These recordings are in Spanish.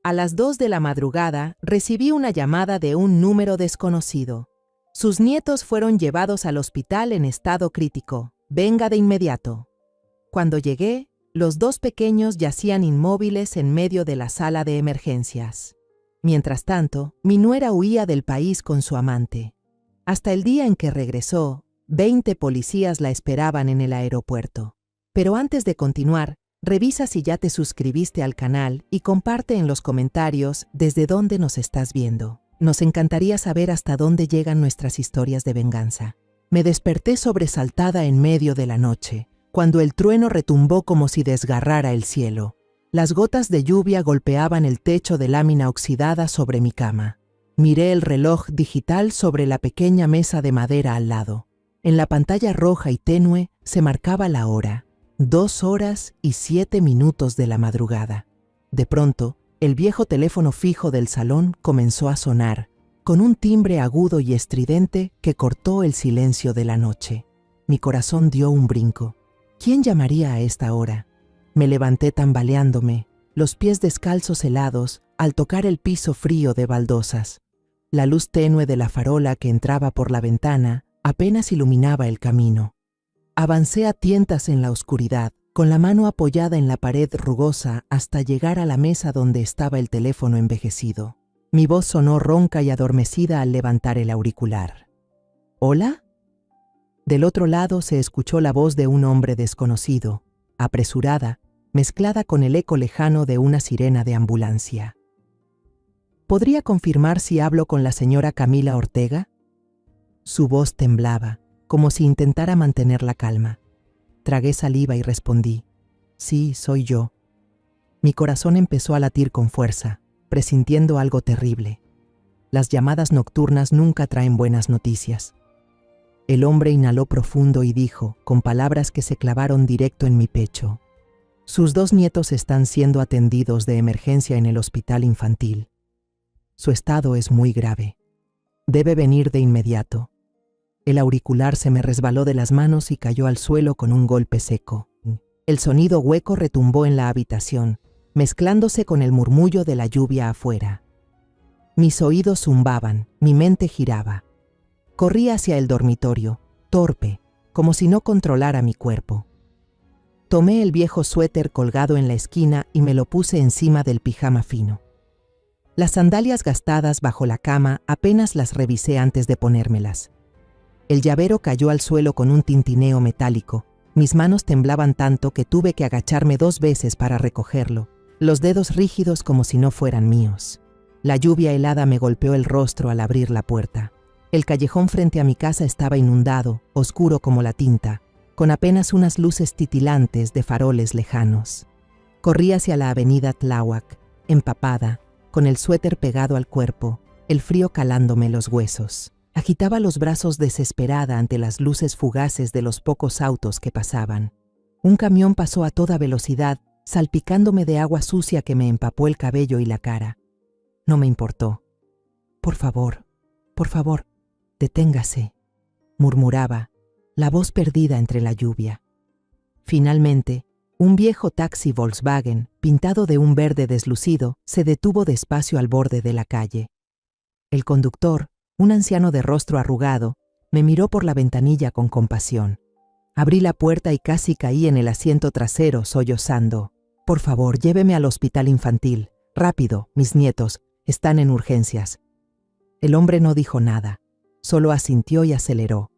A las 2 de la madrugada recibí una llamada de un número desconocido. Sus nietos fueron llevados al hospital en estado crítico. Venga de inmediato. Cuando llegué, los dos pequeños yacían inmóviles en medio de la sala de emergencias. Mientras tanto, mi nuera huía del país con su amante. Hasta el día en que regresó, 20 policías la esperaban en el aeropuerto. Pero antes de continuar, revisa si ya te suscribiste al canal y comparte en los comentarios desde dónde nos estás viendo. Nos encantaría saber hasta dónde llegan nuestras historias de venganza. Me desperté sobresaltada en medio de la noche, cuando el trueno retumbó como si desgarrara el cielo. Las gotas de lluvia golpeaban el techo de lámina oxidada sobre mi cama. Miré el reloj digital sobre la pequeña mesa de madera al lado. En la pantalla roja y tenue se marcaba la hora, 2 horas y 7 minutos de la madrugada. De pronto, el viejo teléfono fijo del salón comenzó a sonar, con un timbre agudo y estridente que cortó el silencio de la noche. Mi corazón dio un brinco. ¿Quién llamaría a esta hora? Me levanté tambaleándome, los pies descalzos helados al tocar el piso frío de baldosas. La luz tenue de la farola que entraba por la ventana apenas iluminaba el camino. Avancé a tientas en la oscuridad, con la mano apoyada en la pared rugosa hasta llegar a la mesa donde estaba el teléfono envejecido. Mi voz sonó ronca y adormecida al levantar el auricular. ¿Hola? Del otro lado se escuchó la voz de un hombre desconocido, apresurada, mezclada con el eco lejano de una sirena de ambulancia. ¿Podría confirmar si hablo con la señora Camila Ortega? Su voz temblaba, como si intentara mantener la calma. Tragué saliva y respondí, sí, soy yo. Mi corazón empezó a latir con fuerza, presintiendo algo terrible. Las llamadas nocturnas nunca traen buenas noticias. El hombre inhaló profundo y dijo, con palabras que se clavaron directo en mi pecho, sus 2 nietos están siendo atendidos de emergencia en el hospital infantil. Su estado es muy grave. Debe venir de inmediato. El auricular se me resbaló de las manos y cayó al suelo con un golpe seco. El sonido hueco retumbó en la habitación, mezclándose con el murmullo de la lluvia afuera. Mis oídos zumbaban, mi mente giraba. Corrí hacia el dormitorio, torpe, como si no controlara mi cuerpo. Tomé el viejo suéter colgado en la esquina y me lo puse encima del pijama fino. Las sandalias gastadas bajo la cama apenas las revisé antes de ponérmelas. El llavero cayó al suelo con un tintineo metálico. Mis manos temblaban tanto que tuve que agacharme 2 veces para recogerlo, los dedos rígidos como si no fueran míos. La lluvia helada me golpeó el rostro al abrir la puerta. El callejón frente a mi casa estaba inundado, oscuro como la tinta, con apenas unas luces titilantes de faroles lejanos. Corrí hacia la avenida Tláhuac, empapada, con el suéter pegado al cuerpo, el frío calándome los huesos. Agitaba los brazos desesperada ante las luces fugaces de los pocos autos que pasaban. Un camión pasó a toda velocidad, salpicándome de agua sucia que me empapó el cabello y la cara. No me importó. Por favor, deténgase, murmuraba, la voz perdida entre la lluvia. Finalmente, un viejo taxi Volkswagen, pintado de un verde deslucido, se detuvo despacio al borde de la calle. El conductor, un anciano de rostro arrugado, me miró por la ventanilla con compasión. Abrí la puerta y casi caí en el asiento trasero, sollozando. Por favor, lléveme al hospital infantil. Rápido, mis nietos, están en urgencias. El hombre no dijo nada, solo asintió y aceleró.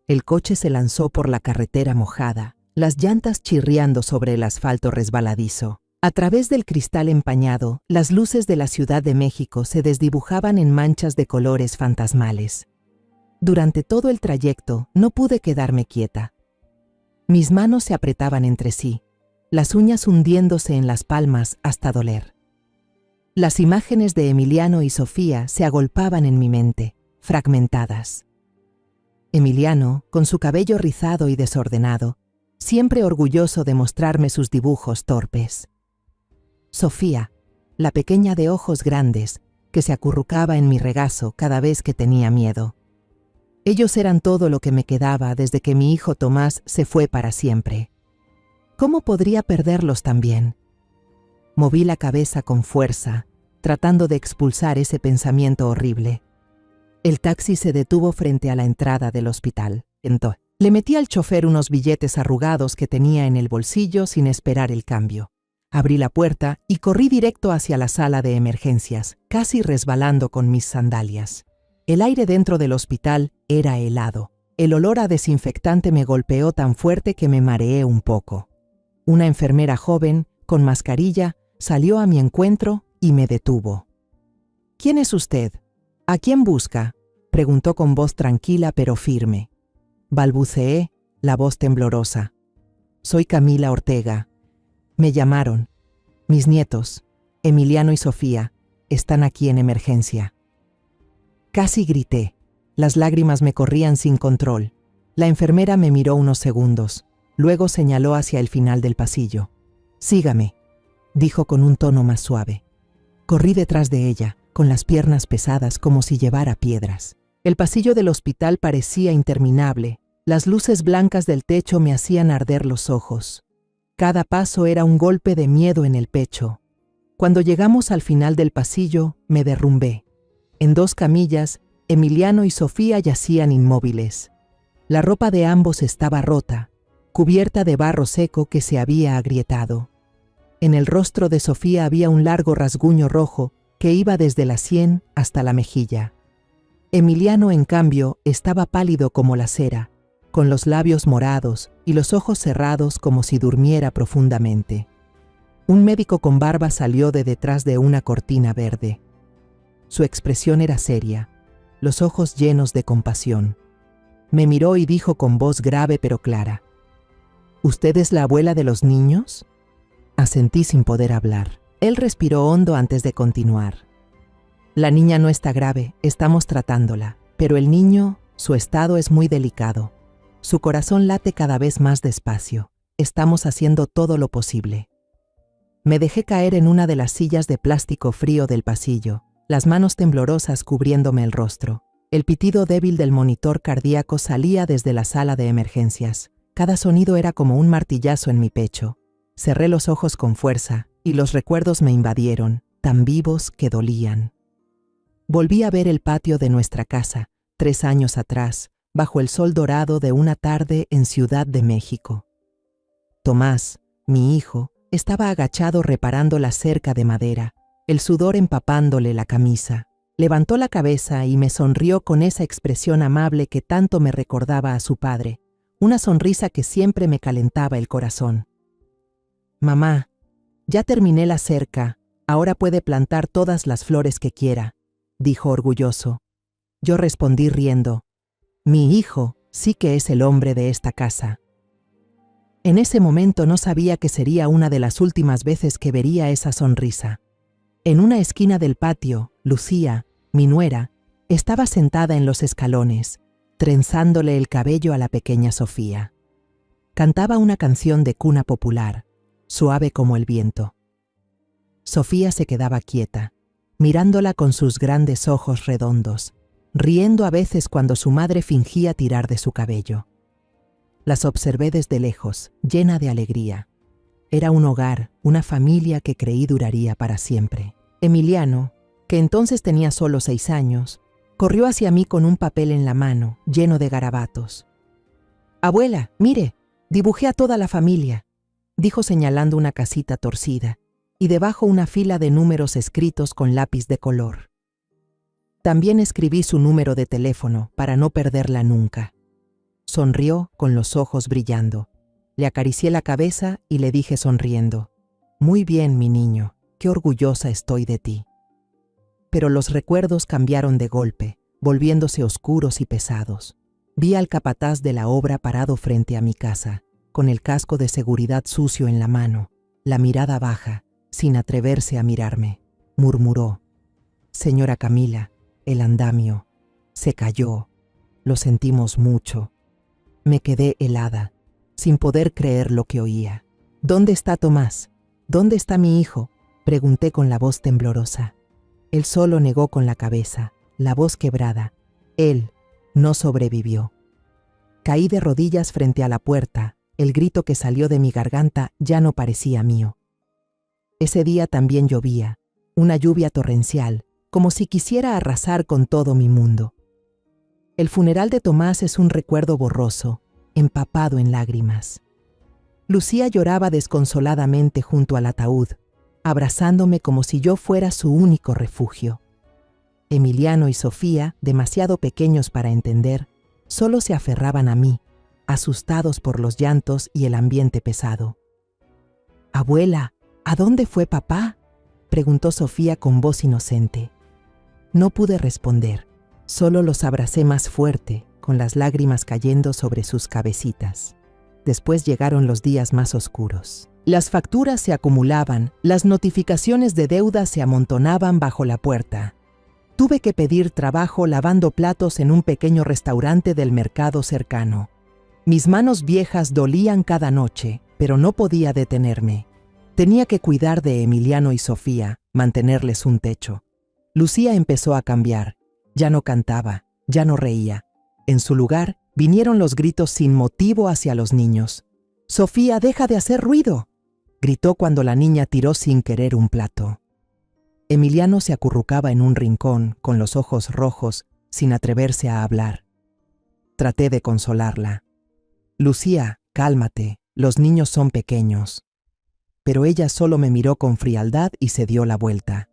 El coche se lanzó por la carretera mojada, las llantas chirriando sobre el asfalto resbaladizo. A través del cristal empañado, las luces de la Ciudad de México se desdibujaban en manchas de colores fantasmales. Durante todo el trayecto no pude quedarme quieta. Mis manos se apretaban entre sí, las uñas hundiéndose en las palmas hasta doler. Las imágenes de Emiliano y Sofía se agolpaban en mi mente, fragmentadas. Emiliano, con su cabello rizado y desordenado, siempre orgulloso de mostrarme sus dibujos torpes. Sofía, la pequeña de ojos grandes, que se acurrucaba en mi regazo cada vez que tenía miedo. Ellos eran todo lo que me quedaba desde que mi hijo Tomás se fue para siempre. ¿Cómo podría perderlos también? Moví la cabeza con fuerza, tratando de expulsar ese pensamiento horrible. El taxi se detuvo frente a la entrada del hospital. Entonces, le metí al chofer unos billetes arrugados que tenía en el bolsillo sin esperar el cambio. Abrí la puerta y corrí directo hacia la sala de emergencias, casi resbalando con mis sandalias. El aire dentro del hospital era helado. El olor a desinfectante me golpeó tan fuerte que me mareé un poco. Una enfermera joven, con mascarilla, salió a mi encuentro y me detuvo. «¿Quién es usted? ¿A quién busca?», preguntó con voz tranquila pero firme. Balbuceé, la voz temblorosa. «Soy Camila Ortega. Me llamaron. Mis nietos, Emiliano y Sofía, están aquí en emergencia». Casi grité. Las lágrimas me corrían sin control. La enfermera me miró unos segundos. Luego señaló hacia el final del pasillo. «Sígame», dijo con un tono más suave. Corrí detrás de ella, con las piernas pesadas como si llevara piedras. El pasillo del hospital parecía interminable. Las luces blancas del techo me hacían arder los ojos. Cada paso era un golpe de miedo en el pecho. Cuando llegamos al final del pasillo, me derrumbé. En 2 camillas, Emiliano y Sofía yacían inmóviles. La ropa de ambos estaba rota, cubierta de barro seco que se había agrietado. En el rostro de Sofía había un largo rasguño rojo que iba desde la sien hasta la mejilla. Emiliano, en cambio, estaba pálido como la cera, con los labios morados y los ojos cerrados como si durmiera profundamente. Un médico con barba salió de detrás de una cortina verde. Su expresión era seria, los ojos llenos de compasión. Me miró y dijo con voz grave pero clara: «¿Usted es la abuela de los niños?». Asentí sin poder hablar. Él respiró hondo antes de continuar. «La niña no está grave, estamos tratándola, pero el niño, su estado es muy delicado. Su corazón late cada vez más despacio. Estamos haciendo todo lo posible». Me dejé caer en una de las sillas de plástico frío del pasillo, las manos temblorosas cubriéndome el rostro. El pitido débil del monitor cardíaco salía desde la sala de emergencias. Cada sonido era como un martillazo en mi pecho. Cerré los ojos con fuerza y los recuerdos me invadieron, tan vivos que dolían. Volví a ver el patio de nuestra casa, 3 años atrás, bajo el sol dorado de una tarde en Ciudad de México. Tomás, mi hijo, estaba agachado reparando la cerca de madera, el sudor empapándole la camisa. Levantó la cabeza y me sonrió con esa expresión amable que tanto me recordaba a su padre, una sonrisa que siempre me calentaba el corazón. «Mamá, ya terminé la cerca, ahora puede plantar todas las flores que quiera», dijo orgulloso. Yo respondí riendo: «Mi hijo sí que es el hombre de esta casa». En ese momento no sabía que sería una de las últimas veces que vería esa sonrisa. En una esquina del patio, Lucía, mi nuera, estaba sentada en los escalones, trenzándole el cabello a la pequeña Sofía. Cantaba una canción de cuna popular, suave como el viento. Sofía se quedaba quieta, mirándola con sus grandes ojos redondos, riendo a veces cuando su madre fingía tirar de su cabello. Las observé desde lejos, llena de alegría. Era un hogar, una familia que creí duraría para siempre. Emiliano, que entonces tenía solo 6 años, corrió hacia mí con un papel en la mano, lleno de garabatos. «Abuela, mire, dibujé a toda la familia», dijo señalando una casita torcida, y debajo una fila de números escritos con lápiz de color. También escribí su número de teléfono para no perderla nunca. Sonrió con los ojos brillando. Le acaricié la cabeza y le dije sonriendo: «Muy bien, mi niño, qué orgullosa estoy de ti». Pero los recuerdos cambiaron de golpe, volviéndose oscuros y pesados. Vi al capataz de la obra parado frente a mi casa, con el casco de seguridad sucio en la mano, la mirada baja, sin atreverse a mirarme. Murmuró: «Señora Camila, el andamio se cayó. Lo sentimos mucho». Me quedé helada, sin poder creer lo que oía. «¿Dónde está Tomás? ¿Dónde está mi hijo?», pregunté con la voz temblorosa. Él solo negó con la cabeza, la voz quebrada. Él no sobrevivió. Caí de rodillas frente a la puerta. El grito que salió de mi garganta ya no parecía mío. Ese día también llovía. una lluvia torrencial, como si quisiera arrasar con todo mi mundo. El funeral de Tomás es un recuerdo borroso, empapado en lágrimas. Lucía lloraba desconsoladamente junto al ataúd, abrazándome como si yo fuera su único refugio. Emiliano y Sofía, demasiado pequeños para entender, solo se aferraban a mí, asustados por los llantos y el ambiente pesado. «Abuela, ¿a dónde fue papá?», preguntó Sofía con voz inocente. No pude responder, solo los abracé más fuerte, con las lágrimas cayendo sobre sus cabecitas. Después llegaron los días más oscuros. Las facturas se acumulaban, las notificaciones de deuda se amontonaban bajo la puerta. Tuve que pedir trabajo lavando platos en un pequeño restaurante del mercado cercano. Mis manos viejas dolían cada noche, pero no podía detenerme. Tenía que cuidar de Emiliano y Sofía, mantenerles un techo. Lucía empezó a cambiar. Ya no cantaba, ya no reía. En su lugar, vinieron los gritos sin motivo hacia los niños. «Sofía, deja de hacer ruido», gritó cuando la niña tiró sin querer un plato. Emiliano se acurrucaba en un rincón, con los ojos rojos, sin atreverse a hablar. Traté de consolarla. «Lucía, cálmate, los niños son pequeños». Pero ella solo me miró con frialdad y se dio la vuelta.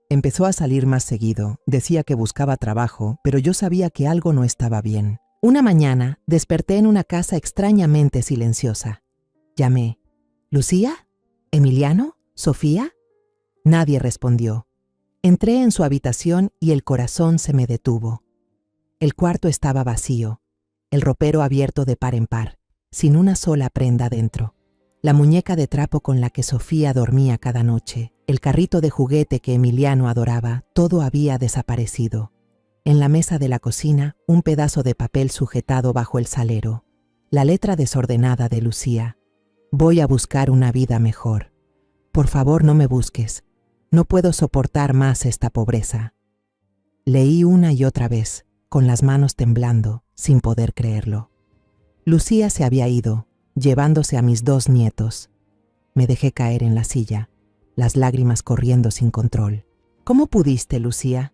Empezó a salir más seguido, decía que buscaba trabajo, pero yo sabía que algo no estaba bien. Una mañana desperté en una casa extrañamente silenciosa. Llamé. «¿Lucía? ¿Emiliano? ¿Sofía?» Nadie respondió. Entré en su habitación y el corazón se me detuvo. El cuarto estaba vacío, el ropero abierto de par en par, sin una sola prenda dentro. La muñeca de trapo con la que Sofía dormía cada noche, el carrito de juguete que Emiliano adoraba, todo había desaparecido. En la mesa de la cocina, un pedazo de papel sujetado bajo el salero. La letra desordenada de Lucía. «Voy a buscar una vida mejor. Por favor, no me busques. No puedo soportar más esta pobreza». Leí una y otra vez, con las manos temblando, sin poder creerlo. Lucía se había ido, llevándose a mis 2 nietos. Me dejé caer en la silla, las lágrimas corriendo sin control. «¿Cómo pudiste, Lucía?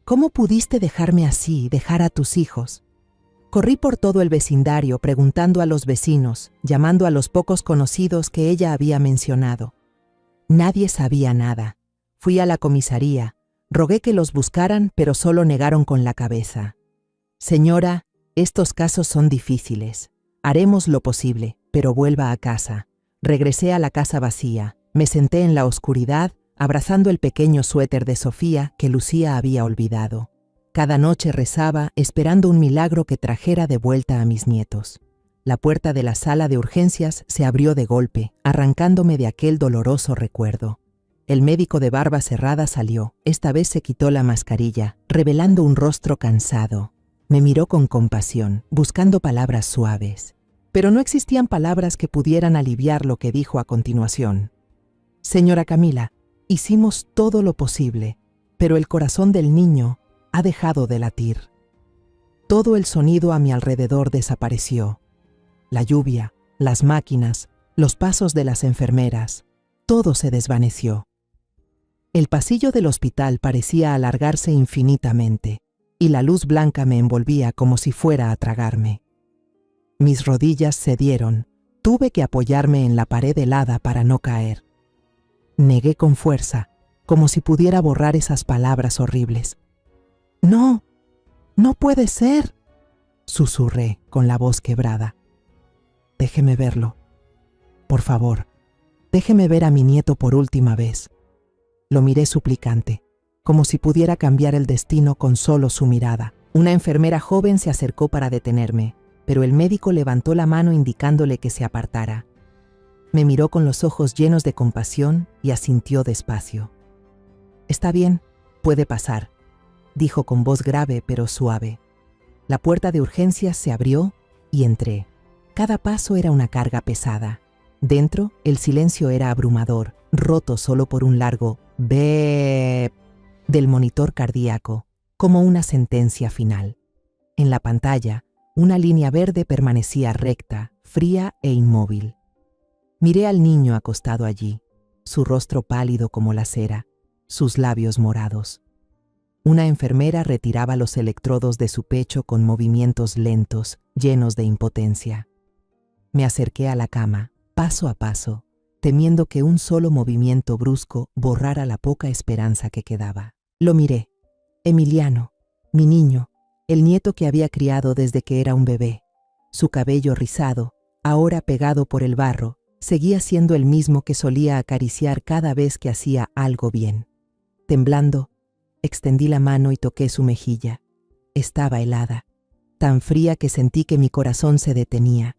¿Cómo pudiste dejarme así, dejar a tus hijos?» Corrí por todo el vecindario preguntando a los vecinos, llamando a los pocos conocidos que ella había mencionado. Nadie sabía nada. Fui a la comisaría, rogué que los buscaran, pero solo negaron con la cabeza. «Señora, estos casos son difíciles. Haremos lo posible, pero vuelva a casa». Regresé a la casa vacía, me senté en la oscuridad, abrazando el pequeño suéter de Sofía que Lucía había olvidado. Cada noche rezaba, esperando un milagro que trajera de vuelta a mis nietos. La puerta de la sala de urgencias se abrió de golpe, arrancándome de aquel doloroso recuerdo. El médico de barba cerrada salió. Esta vez se quitó la mascarilla, revelando un rostro cansado. Me miró con compasión, buscando palabras suaves. Pero no existían palabras que pudieran aliviar lo que dijo a continuación. «Señora Camila, hicimos todo lo posible, pero el corazón del niño ha dejado de latir». Todo el sonido a mi alrededor desapareció. La lluvia, las máquinas, los pasos de las enfermeras, todo se desvaneció. El pasillo del hospital parecía alargarse infinitamente, y la luz blanca me envolvía como si fuera a tragarme. Mis rodillas cedieron, tuve que apoyarme en la pared helada para no caer. Negué con fuerza, como si pudiera borrar esas palabras horribles. «No, no puede ser», susurré con la voz quebrada. «Déjeme verlo. Por favor, déjeme ver a mi nieto por última vez». Lo miré suplicante, como si pudiera cambiar el destino con solo su mirada. Una enfermera joven se acercó para detenerme, pero el médico levantó la mano indicándole que se apartara. Me miró con los ojos llenos de compasión y asintió despacio. «Está bien, puede pasar», dijo con voz grave pero suave. La puerta de urgencias se abrió y entré. Cada paso era una carga pesada. Dentro, el silencio era abrumador, roto solo por un largo beep del monitor cardíaco, como una sentencia final. En la pantalla, una línea verde permanecía recta, fría e inmóvil. Miré al niño acostado allí. su rostro pálido como la cera, sus labios morados. Una enfermera retiraba los electrodos de su pecho con movimientos lentos, llenos de impotencia. Me acerqué a la cama, paso a paso, temiendo que un solo movimiento brusco borrara la poca esperanza que quedaba. Lo miré. Emiliano, mi niño, el nieto que había criado desde que era un bebé. Su cabello rizado, ahora pegado por el barro, seguía siendo el mismo que solía acariciar cada vez que hacía algo bien. Temblando, extendí la mano y toqué su mejilla. Estaba helada, tan fría que sentí que mi corazón se detenía.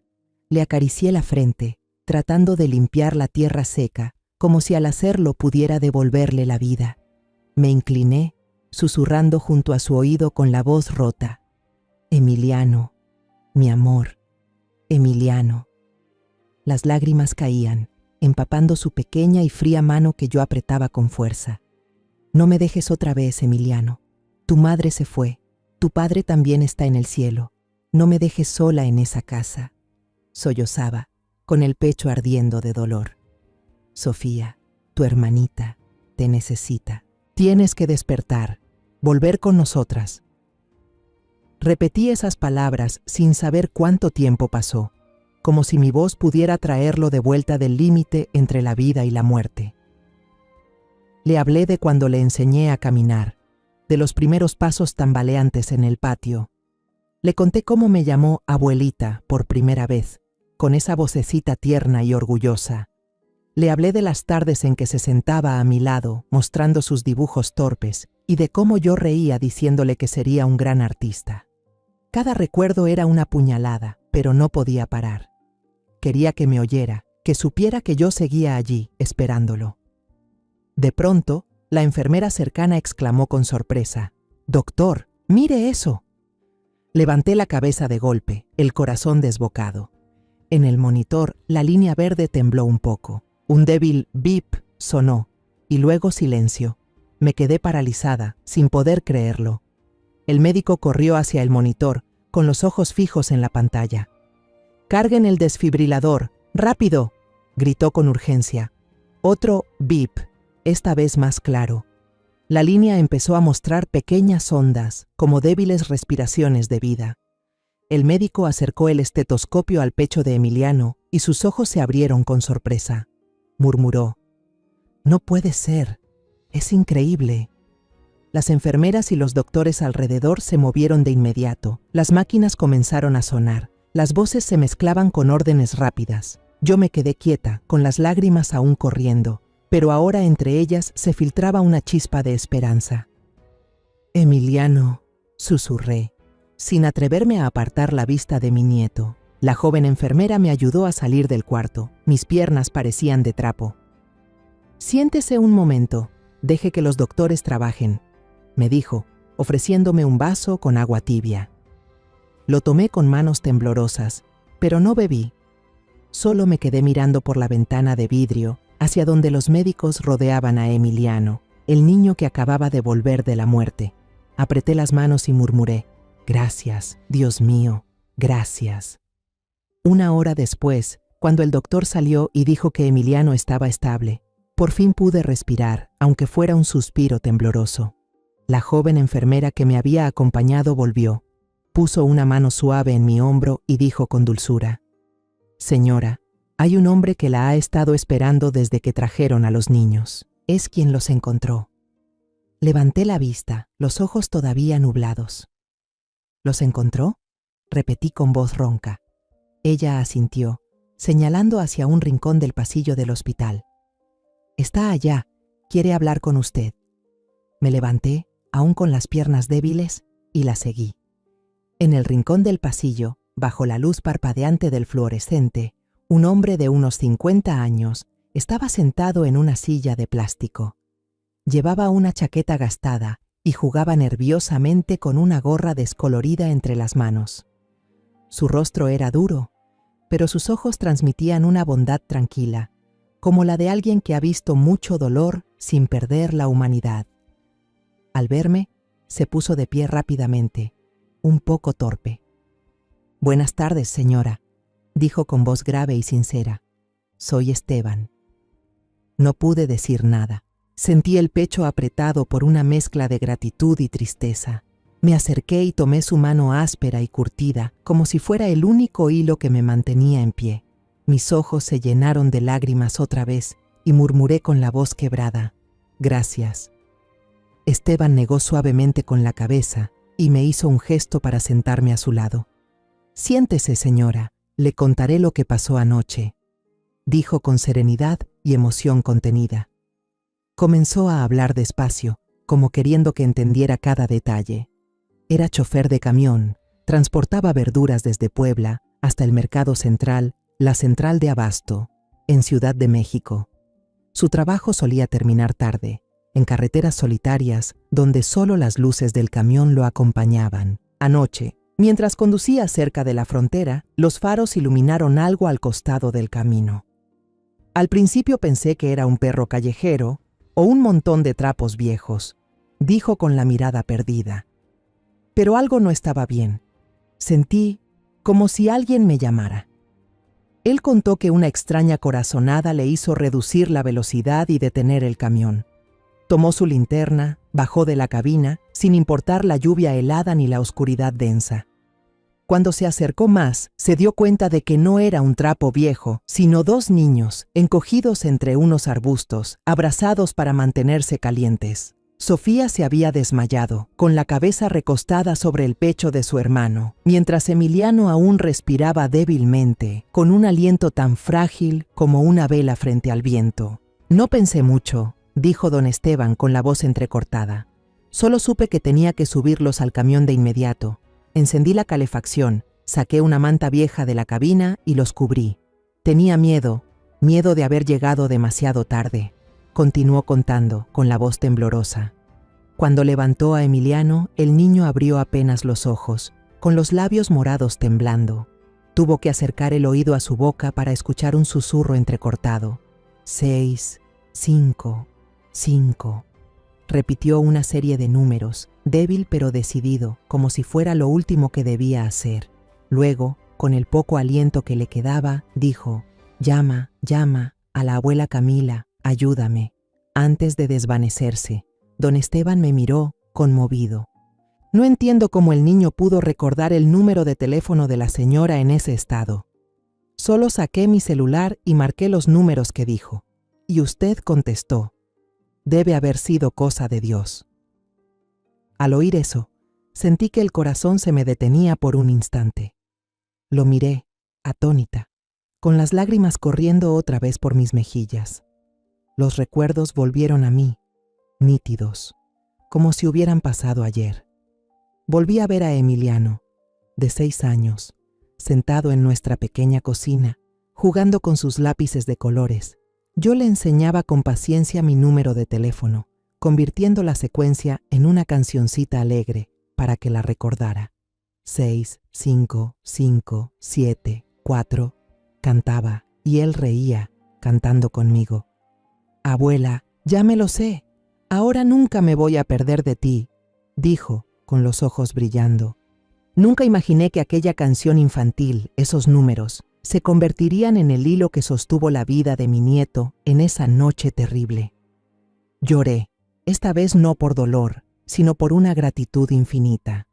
Le acaricié la frente, tratando de limpiar la tierra seca, como si al hacerlo pudiera devolverle la vida. Me incliné, susurrando junto a su oído con la voz rota: Emiliano, mi amor, Emiliano. Las lágrimas caían, empapando su pequeña y fría mano que yo apretaba con fuerza. No me dejes otra vez, Emiliano. Tu madre se fue, tu padre también está en el cielo. No me dejes sola en esa casa. Sollozaba, con el pecho ardiendo de dolor. Sofía, tu hermanita, te necesita. Tienes que despertar, volver con nosotras. Repetí esas palabras sin saber cuánto tiempo pasó, como si mi voz pudiera traerlo de vuelta del límite entre la vida y la muerte. Le hablé de cuando le enseñé a caminar, de los primeros pasos tambaleantes en el patio. Le conté cómo me llamó abuelita por primera vez, con esa vocecita tierna y orgullosa. Le hablé de las tardes en que se sentaba a mi lado, mostrando sus dibujos torpes, y de cómo yo reía diciéndole que sería un gran artista. Cada recuerdo era una puñalada, pero no podía parar. Quería que me oyera, que supiera que yo seguía allí, esperándolo. De pronto, la enfermera cercana exclamó con sorpresa: «Doctor, mire eso». Levanté la cabeza de golpe, el corazón desbocado. En el monitor, la línea verde tembló un poco. Un débil bip sonó, y luego silencio. Me quedé paralizada, sin poder creerlo. El médico corrió hacia el monitor, con los ojos fijos en la pantalla. «Carguen el desfibrilador, rápido», gritó con urgencia. Otro bip, esta vez más claro. La línea empezó a mostrar pequeñas ondas, como débiles respiraciones de vida. El médico acercó el estetoscopio al pecho de Emiliano y sus ojos se abrieron con sorpresa. Murmuró: «No puede ser, es increíble». Las enfermeras y los doctores alrededor se movieron de inmediato. Las máquinas comenzaron a sonar. Las voces se mezclaban con órdenes rápidas. Yo me quedé quieta, con las lágrimas aún corriendo, pero ahora entre ellas se filtraba una chispa de esperanza. «Emiliano», susurré, sin atreverme a apartar la vista de mi nieto. La joven enfermera me ayudó a salir del cuarto. Mis piernas parecían de trapo. «Siéntese un momento, deje que los doctores trabajen», me dijo, ofreciéndome un vaso con agua tibia. Lo tomé con manos temblorosas, pero no bebí. Solo me quedé mirando por la ventana de vidrio, hacia donde los médicos rodeaban a Emiliano, el niño que acababa de volver de la muerte. Apreté las manos y murmuré: «Gracias, Dios mío, gracias». Una hora después, cuando el doctor salió y dijo que Emiliano estaba estable, por fin pude respirar, aunque fuera un suspiro tembloroso. La joven enfermera que me había acompañado volvió, puso una mano suave en mi hombro y dijo con dulzura: «Señora, hay un hombre que la ha estado esperando desde que trajeron a los niños. Es quien los encontró». Levanté la vista, los ojos todavía nublados. «¿Los encontró?», repetí con voz ronca. Ella asintió, señalando hacia un rincón del pasillo del hospital. «Está allá, quiere hablar con usted». Me levanté, aún con las piernas débiles, y la seguí. En el rincón del pasillo, bajo la luz parpadeante del fluorescente, un hombre de unos 50 años estaba sentado en una silla de plástico. Llevaba una chaqueta gastada y jugaba nerviosamente con una gorra descolorida entre las manos. Su rostro era duro, pero sus ojos transmitían una bondad tranquila, como la de alguien que ha visto mucho dolor sin perder la humanidad. Al verme, se puso de pie rápidamente, un poco torpe. «Buenas tardes, señora», dijo con voz grave y sincera. «Soy Esteban». No pude decir nada. Sentí el pecho apretado por una mezcla de gratitud y tristeza. Me acerqué y tomé su mano áspera y curtida, como si fuera el único hilo que me mantenía en pie. Mis ojos se llenaron de lágrimas otra vez y murmuré con la voz quebrada: «Gracias». Esteban negó suavemente con la cabeza y me hizo un gesto para sentarme a su lado. «Siéntese, señora, le contaré lo que pasó anoche», dijo con serenidad y emoción contenida. Comenzó a hablar despacio, como queriendo que entendiera cada detalle. Era chofer de camión, transportaba verduras desde Puebla hasta el Mercado Central, la Central de Abasto, en Ciudad de México. Su trabajo solía terminar tarde, en carreteras solitarias donde solo las luces del camión lo acompañaban. Anoche, mientras conducía cerca de la frontera, los faros iluminaron algo al costado del camino. Al principio pensé que era un perro callejero o un montón de trapos viejos, dijo con la mirada perdida. Pero algo no estaba bien. Sentí como si alguien me llamara. Él contó que una extraña corazonada le hizo reducir la velocidad y detener el camión. Tomó su linterna, bajó de la cabina, sin importar la lluvia helada ni la oscuridad densa. Cuando se acercó más, se dio cuenta de que no era un trapo viejo, sino dos niños, encogidos entre unos arbustos, abrazados para mantenerse calientes. Sofía se había desmayado, con la cabeza recostada sobre el pecho de su hermano, mientras Emiliano aún respiraba débilmente, con un aliento tan frágil como una vela frente al viento. «No pensé mucho», dijo don Esteban con la voz entrecortada. «Solo supe que tenía que subirlos al camión de inmediato. Encendí la calefacción, saqué una manta vieja de la cabina y los cubrí. Tenía miedo de haber llegado demasiado tarde», continuó contando, con la voz temblorosa. Cuando levantó a Emiliano, el niño abrió apenas los ojos, con los labios morados temblando. Tuvo que acercar el oído a su boca para escuchar un susurro entrecortado. 6, 5, 5. Repitió una serie de números, débil pero decidido, como si fuera lo último que debía hacer. Luego, con el poco aliento que le quedaba, dijo: «Llama, llama a la abuela Camila, ayúdame». Antes de desvanecerse, don Esteban me miró, conmovido. No entiendo cómo el niño pudo recordar el número de teléfono de la señora en ese estado. Solo saqué mi celular y marqué los números que dijo. Y usted contestó. Debe haber sido cosa de Dios. Al oír eso, sentí que el corazón se me detenía por un instante. Lo miré, atónita, con las lágrimas corriendo otra vez por mis mejillas. Los recuerdos volvieron a mí, nítidos, como si hubieran pasado ayer. Volví a ver a Emiliano, de 6 años, sentado en nuestra pequeña cocina, jugando con sus lápices de colores. Yo le enseñaba con paciencia mi número de teléfono, convirtiendo la secuencia en una cancioncita alegre para que la recordara. 6, 5, 5, 7, 4, cantaba, y él reía, cantando conmigo. «Abuela, ya me lo sé. Ahora nunca me voy a perder de ti», dijo, con los ojos brillando. Nunca imaginé que aquella canción infantil, esos números, se convertirían en el hilo que sostuvo la vida de mi nieto en esa noche terrible. Lloré, esta vez no por dolor, sino por una gratitud infinita.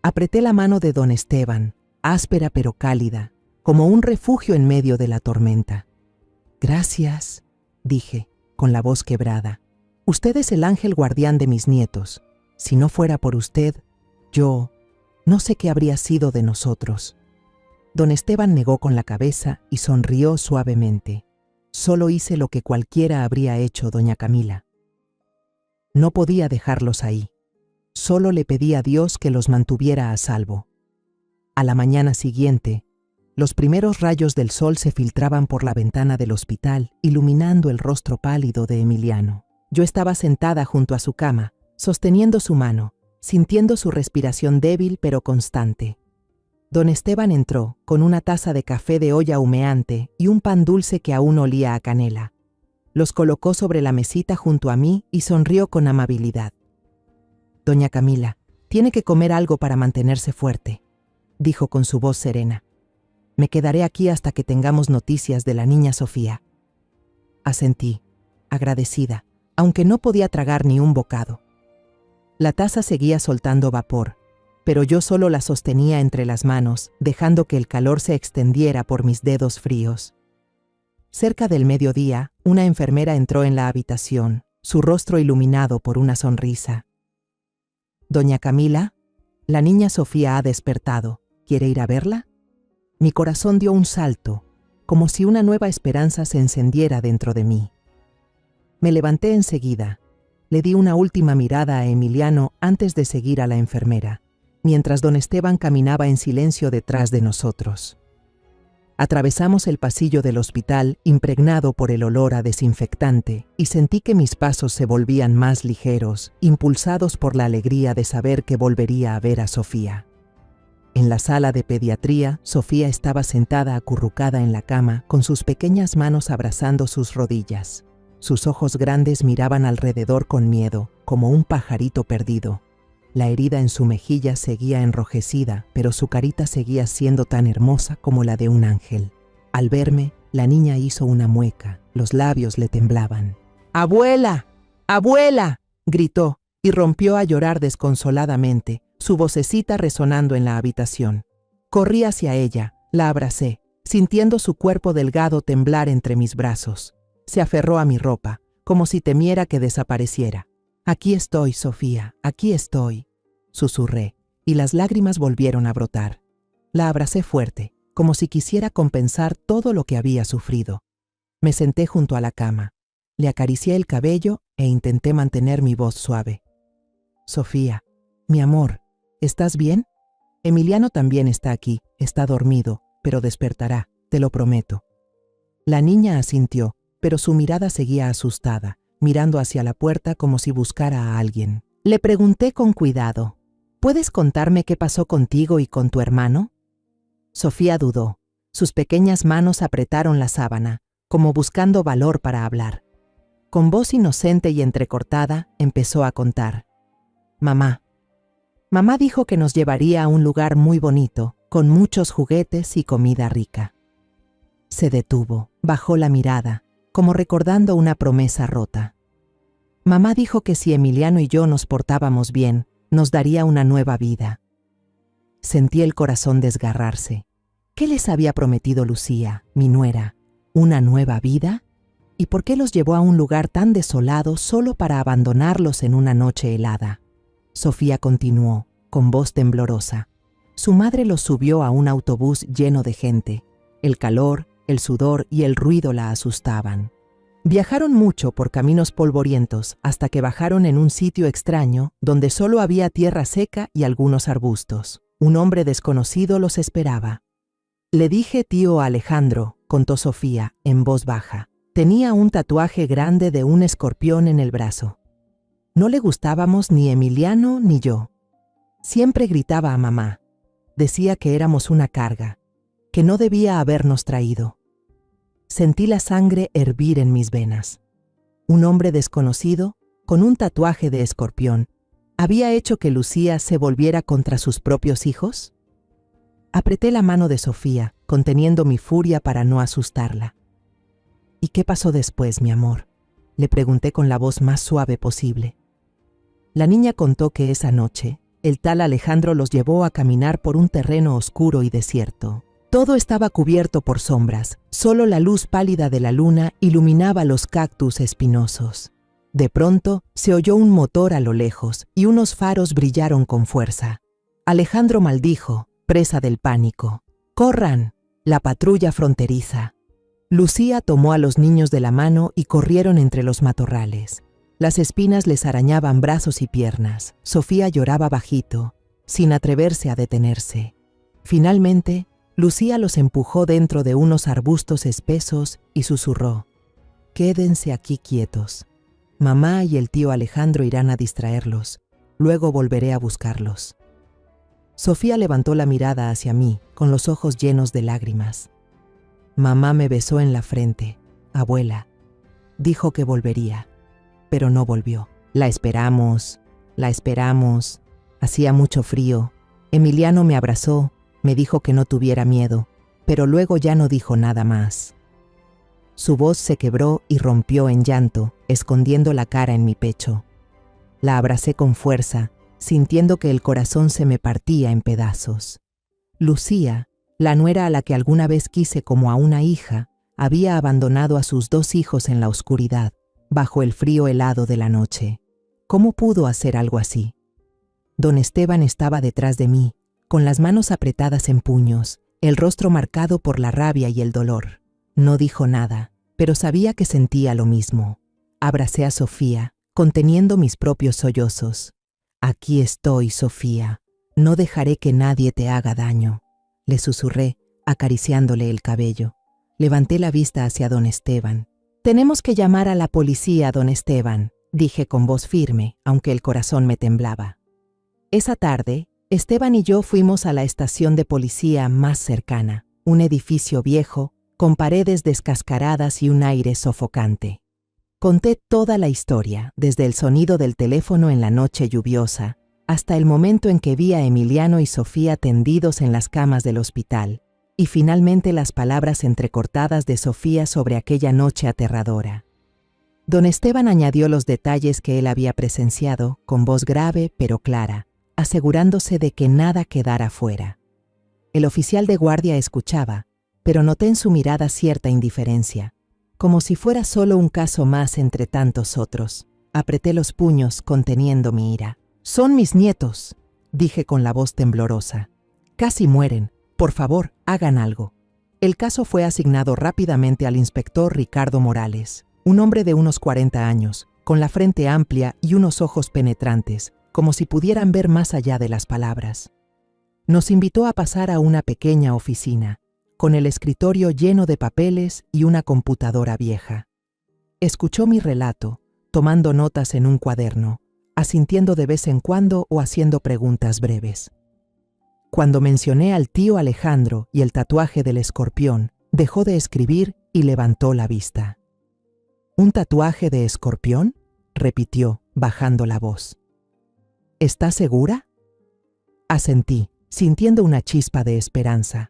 Apreté la mano de don Esteban, áspera pero cálida, como un refugio en medio de la tormenta. «Gracias», dije, con la voz quebrada. «Usted es el ángel guardián de mis nietos. Si no fuera por usted, yo no sé qué habría sido de nosotros». Don Esteban negó con la cabeza y sonrió suavemente. «Solo hice lo que cualquiera habría hecho, doña Camila. No podía dejarlos ahí. Solo le pedí a Dios que los mantuviera a salvo». A la mañana siguiente, los primeros rayos del sol se filtraban por la ventana del hospital, iluminando el rostro pálido de Emiliano. Yo estaba sentada junto a su cama, sosteniendo su mano, sintiendo su respiración débil pero constante. Don Esteban entró con una taza de café de olla humeante y un pan dulce que aún olía a canela. Los colocó sobre la mesita junto a mí y sonrió con amabilidad. «Doña Camila, tiene que comer algo para mantenerse fuerte», dijo con su voz serena. «Me quedaré aquí hasta que tengamos noticias de la niña Sofía». Asentí, agradecida, aunque no podía tragar ni un bocado. La taza seguía soltando vapor, pero yo solo la sostenía entre las manos, dejando que el calor se extendiera por mis dedos fríos. Cerca del mediodía, una enfermera entró en la habitación, su rostro iluminado por una sonrisa. «Doña Camila, la niña Sofía ha despertado. ¿Quiere ir a verla?» Mi corazón dio un salto, como si una nueva esperanza se encendiera dentro de mí. Me levanté enseguida. Le di una última mirada a Emiliano antes de seguir a la enfermera, mientras don Esteban caminaba en silencio detrás de nosotros. Atravesamos el pasillo del hospital impregnado por el olor a desinfectante y sentí que mis pasos se volvían más ligeros, impulsados por la alegría de saber que volvería a ver a Sofía. En la sala de pediatría, Sofía estaba sentada acurrucada en la cama, con sus pequeñas manos abrazando sus rodillas. Sus ojos grandes miraban alrededor con miedo, como un pajarito perdido. La herida en su mejilla seguía enrojecida, pero su carita seguía siendo tan hermosa como la de un ángel. Al verme, la niña hizo una mueca, los labios le temblaban. «¡Abuela! ¡Abuela!», gritó, y rompió a llorar desconsoladamente, su vocecita resonando en la habitación. Corrí hacia ella, la abracé, sintiendo su cuerpo delgado temblar entre mis brazos. Se aferró a mi ropa, como si temiera que desapareciera. «Aquí estoy, Sofía, aquí estoy», susurré, y las lágrimas volvieron a brotar. La abracé fuerte, como si quisiera compensar todo lo que había sufrido. Me senté junto a la cama, le acaricié el cabello e intenté mantener mi voz suave. «Sofía, mi amor, ¿estás bien? Emiliano también está aquí, está dormido, pero despertará, te lo prometo». La niña asintió, pero su mirada seguía asustada, mirando hacia la puerta como si buscara a alguien. Le pregunté con cuidado, «¿Puedes contarme qué pasó contigo y con tu hermano?» Sofía dudó. Sus pequeñas manos apretaron la sábana, como buscando valor para hablar. Con voz inocente y entrecortada, empezó a contar. «Mamá dijo que nos llevaría a un lugar muy bonito, con muchos juguetes y comida rica». Se detuvo, bajó la mirada, como recordando una promesa rota. «Mamá dijo que si Emiliano y yo nos portábamos bien, nos daría una nueva vida». Sentí el corazón desgarrarse. ¿Qué les había prometido Lucía, mi nuera? ¿Una nueva vida? ¿Y por qué los llevó a un lugar tan desolado solo para abandonarlos en una noche helada? Sofía continuó, con voz temblorosa. Su madre los subió a un autobús lleno de gente. El calor, el sudor y el ruido la asustaban. Viajaron mucho por caminos polvorientos hasta que bajaron en un sitio extraño donde solo había tierra seca y algunos arbustos. Un hombre desconocido los esperaba. «Le dije tío Alejandro», contó Sofía, en voz baja. Tenía un tatuaje grande de un escorpión en el brazo. No le gustábamos ni Emiliano ni yo. Siempre gritaba a mamá. Decía que éramos una carga, que no debía habernos traído. Sentí la sangre hervir en mis venas. Un hombre desconocido, con un tatuaje de escorpión, ¿había hecho que Lucía se volviera contra sus propios hijos? Apreté la mano de Sofía, conteniendo mi furia para no asustarla. «¿Y qué pasó después, mi amor?», le pregunté con la voz más suave posible. La niña contó que esa noche, el tal Alejandro los llevó a caminar por un terreno oscuro y desierto. Todo estaba cubierto por sombras, solo la luz pálida de la luna iluminaba los cactus espinosos. De pronto, se oyó un motor a lo lejos y unos faros brillaron con fuerza. Alejandro maldijo, presa del pánico. «¡Corran! La patrulla fronteriza». Lucía tomó a los niños de la mano y corrieron entre los matorrales. Las espinas les arañaban brazos y piernas. Sofía lloraba bajito, sin atreverse a detenerse. Finalmente, Lucía los empujó dentro de unos arbustos espesos y susurró: «Quédense aquí quietos. Mamá y el tío Alejandro irán a distraerlos. Luego volveré a buscarlos». Sofía levantó la mirada hacia mí, con los ojos llenos de lágrimas. Mamá me besó en la frente. «Abuela», dijo que volvería, pero no volvió. La esperamos. Hacía mucho frío. Emiliano me abrazó, me dijo que no tuviera miedo, pero luego ya no dijo nada más. Su voz se quebró y rompió en llanto, escondiendo la cara en mi pecho. La abracé con fuerza, sintiendo que el corazón se me partía en pedazos. Lucía, la nuera a la que alguna vez quise como a una hija, había abandonado a sus 2 hijos en la oscuridad, bajo el frío helado de la noche. ¿Cómo pudo hacer algo así? Don Esteban estaba detrás de mí, con las manos apretadas en puños, el rostro marcado por la rabia y el dolor. No dijo nada, pero sabía que sentía lo mismo. Abracé a Sofía, conteniendo mis propios sollozos. «Aquí estoy, Sofía. No dejaré que nadie te haga daño», le susurré, acariciándole el cabello. Levanté la vista hacia don Esteban. «Tenemos que llamar a la policía, don Esteban», dije con voz firme, aunque el corazón me temblaba. Esa tarde, Esteban y yo fuimos a la estación de policía más cercana, un edificio viejo, con paredes descascaradas y un aire sofocante. Conté toda la historia, desde el sonido del teléfono en la noche lluviosa, hasta el momento en que vi a Emiliano y Sofía tendidos en las camas del hospital, y finalmente las palabras entrecortadas de Sofía sobre aquella noche aterradora. Don Esteban añadió los detalles que él había presenciado, con voz grave pero clara, asegurándose de que nada quedara fuera. El oficial de guardia escuchaba, pero noté en su mirada cierta indiferencia, como si fuera solo un caso más entre tantos otros. Apreté los puños, conteniendo mi ira. «Son mis nietos», dije con la voz temblorosa. «Casi mueren. Por favor, hagan algo». El caso fue asignado rápidamente al inspector Ricardo Morales, un hombre de unos 40 años, con la frente amplia y unos ojos penetrantes, como si pudieran ver más allá de las palabras. Nos invitó a pasar a una pequeña oficina, con el escritorio lleno de papeles y una computadora vieja. Escuchó mi relato, tomando notas en un cuaderno, asintiendo de vez en cuando o haciendo preguntas breves. Cuando mencioné al tío Alejandro y el tatuaje del escorpión, dejó de escribir y levantó la vista. «¿Un tatuaje de escorpión?», repitió, bajando la voz. «¿Estás segura?». Asentí, sintiendo una chispa de esperanza.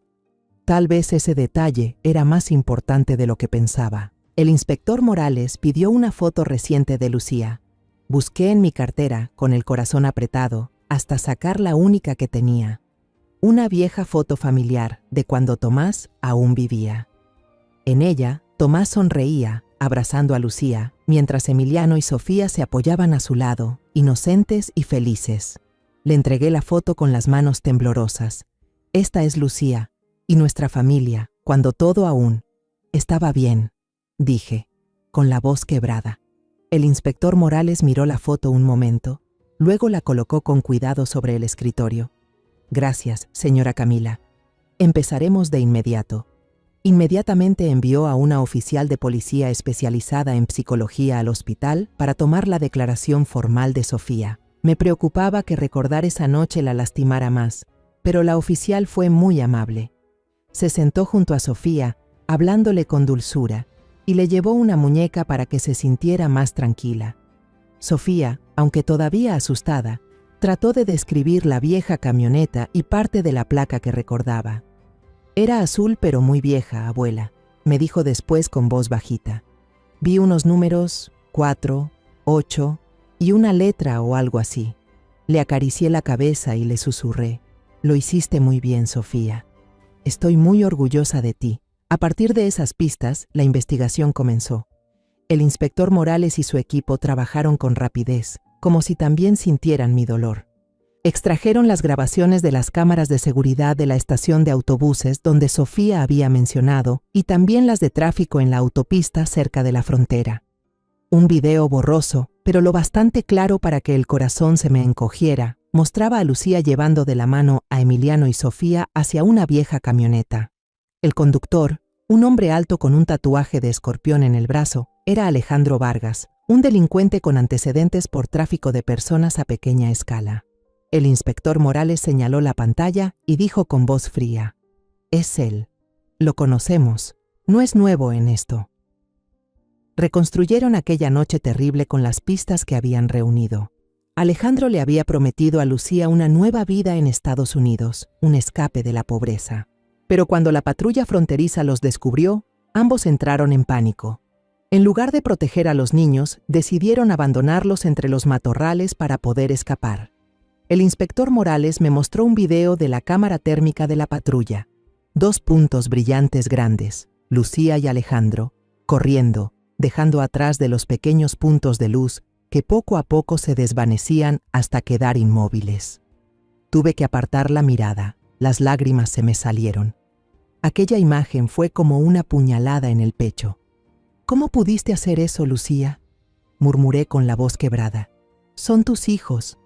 Tal vez ese detalle era más importante de lo que pensaba. El inspector Morales pidió una foto reciente de Lucía. Busqué en mi cartera, con el corazón apretado, hasta sacar la única que tenía. Una vieja foto familiar de cuando Tomás aún vivía. En ella, Tomás sonreía, abrazando a Lucía, mientras Emiliano y Sofía se apoyaban a su lado, inocentes y felices. Le entregué la foto con las manos temblorosas. «Esta es Lucía y nuestra familia, cuando todo aún estaba bien», dije, con la voz quebrada. El inspector Morales miró la foto un momento, luego la colocó con cuidado sobre el escritorio. «Gracias, señora Camila. Empezaremos de inmediato». Inmediatamente envió a una oficial de policía especializada en psicología al hospital para tomar la declaración formal de Sofía. Me preocupaba que recordar esa noche la lastimara más, pero la oficial fue muy amable. Se sentó junto a Sofía, hablándole con dulzura, y le llevó una muñeca para que se sintiera más tranquila. Sofía, aunque todavía asustada, trató de describir la vieja camioneta y parte de la placa que recordaba. «Era azul pero muy vieja, abuela», me dijo después con voz bajita. «Vi unos números, 4, 8 y una letra o algo así». Le acaricié la cabeza y le susurré: «Lo hiciste muy bien, Sofía. Estoy muy orgullosa de ti». A partir de esas pistas, la investigación comenzó. El inspector Morales y su equipo trabajaron con rapidez, como si también sintieran mi dolor. Extrajeron las grabaciones de las cámaras de seguridad de la estación de autobuses donde Sofía había mencionado y también las de tráfico en la autopista cerca de la frontera. Un video borroso, pero lo bastante claro para que el corazón se me encogiera, mostraba a Lucía llevando de la mano a Emiliano y Sofía hacia una vieja camioneta. El conductor, un hombre alto con un tatuaje de escorpión en el brazo, era Alejandro Vargas, un delincuente con antecedentes por tráfico de personas a pequeña escala. El inspector Morales señaló la pantalla y dijo con voz fría: «Es él. Lo conocemos. No es nuevo en esto». Reconstruyeron aquella noche terrible con las pistas que habían reunido. Alejandro le había prometido a Lucía una nueva vida en Estados Unidos, un escape de la pobreza. Pero cuando la patrulla fronteriza los descubrió, Ambos entraron en pánico. En lugar de proteger a los niños, decidieron abandonarlos entre los matorrales para poder escapar. El inspector Morales me mostró un video de la cámara térmica de la patrulla. 2 puntos brillantes grandes, Lucía y Alejandro, corriendo, dejando atrás de los pequeños puntos de luz que poco a poco se desvanecían hasta quedar inmóviles. Tuve que apartar la mirada, las lágrimas se me salieron. Aquella imagen fue como una puñalada en el pecho. «¿Cómo pudiste hacer eso, Lucía?», murmuré con la voz quebrada. «Son tus hijos».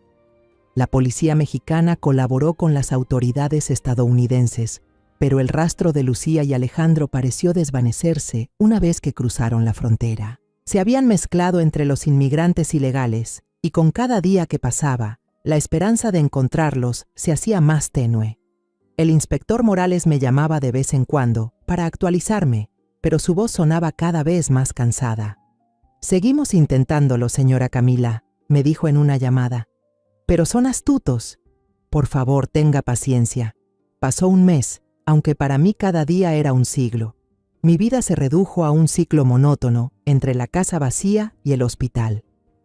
La policía mexicana colaboró con las autoridades estadounidenses, pero el rastro de Lucía y Alejandro pareció desvanecerse una vez que cruzaron la frontera. Se habían mezclado entre los inmigrantes ilegales, y con cada día que pasaba, la esperanza de encontrarlos se hacía más tenue. El inspector Morales me llamaba de vez en cuando para actualizarme, pero su voz sonaba cada vez más cansada. «Seguimos intentándolo, señora Camila», me dijo en una llamada. «Pero son astutos. Por favor, tenga paciencia». Pasó un mes, aunque para mí cada día era un siglo. Mi vida se redujo a un ciclo monótono entre la casa vacía y el hospital.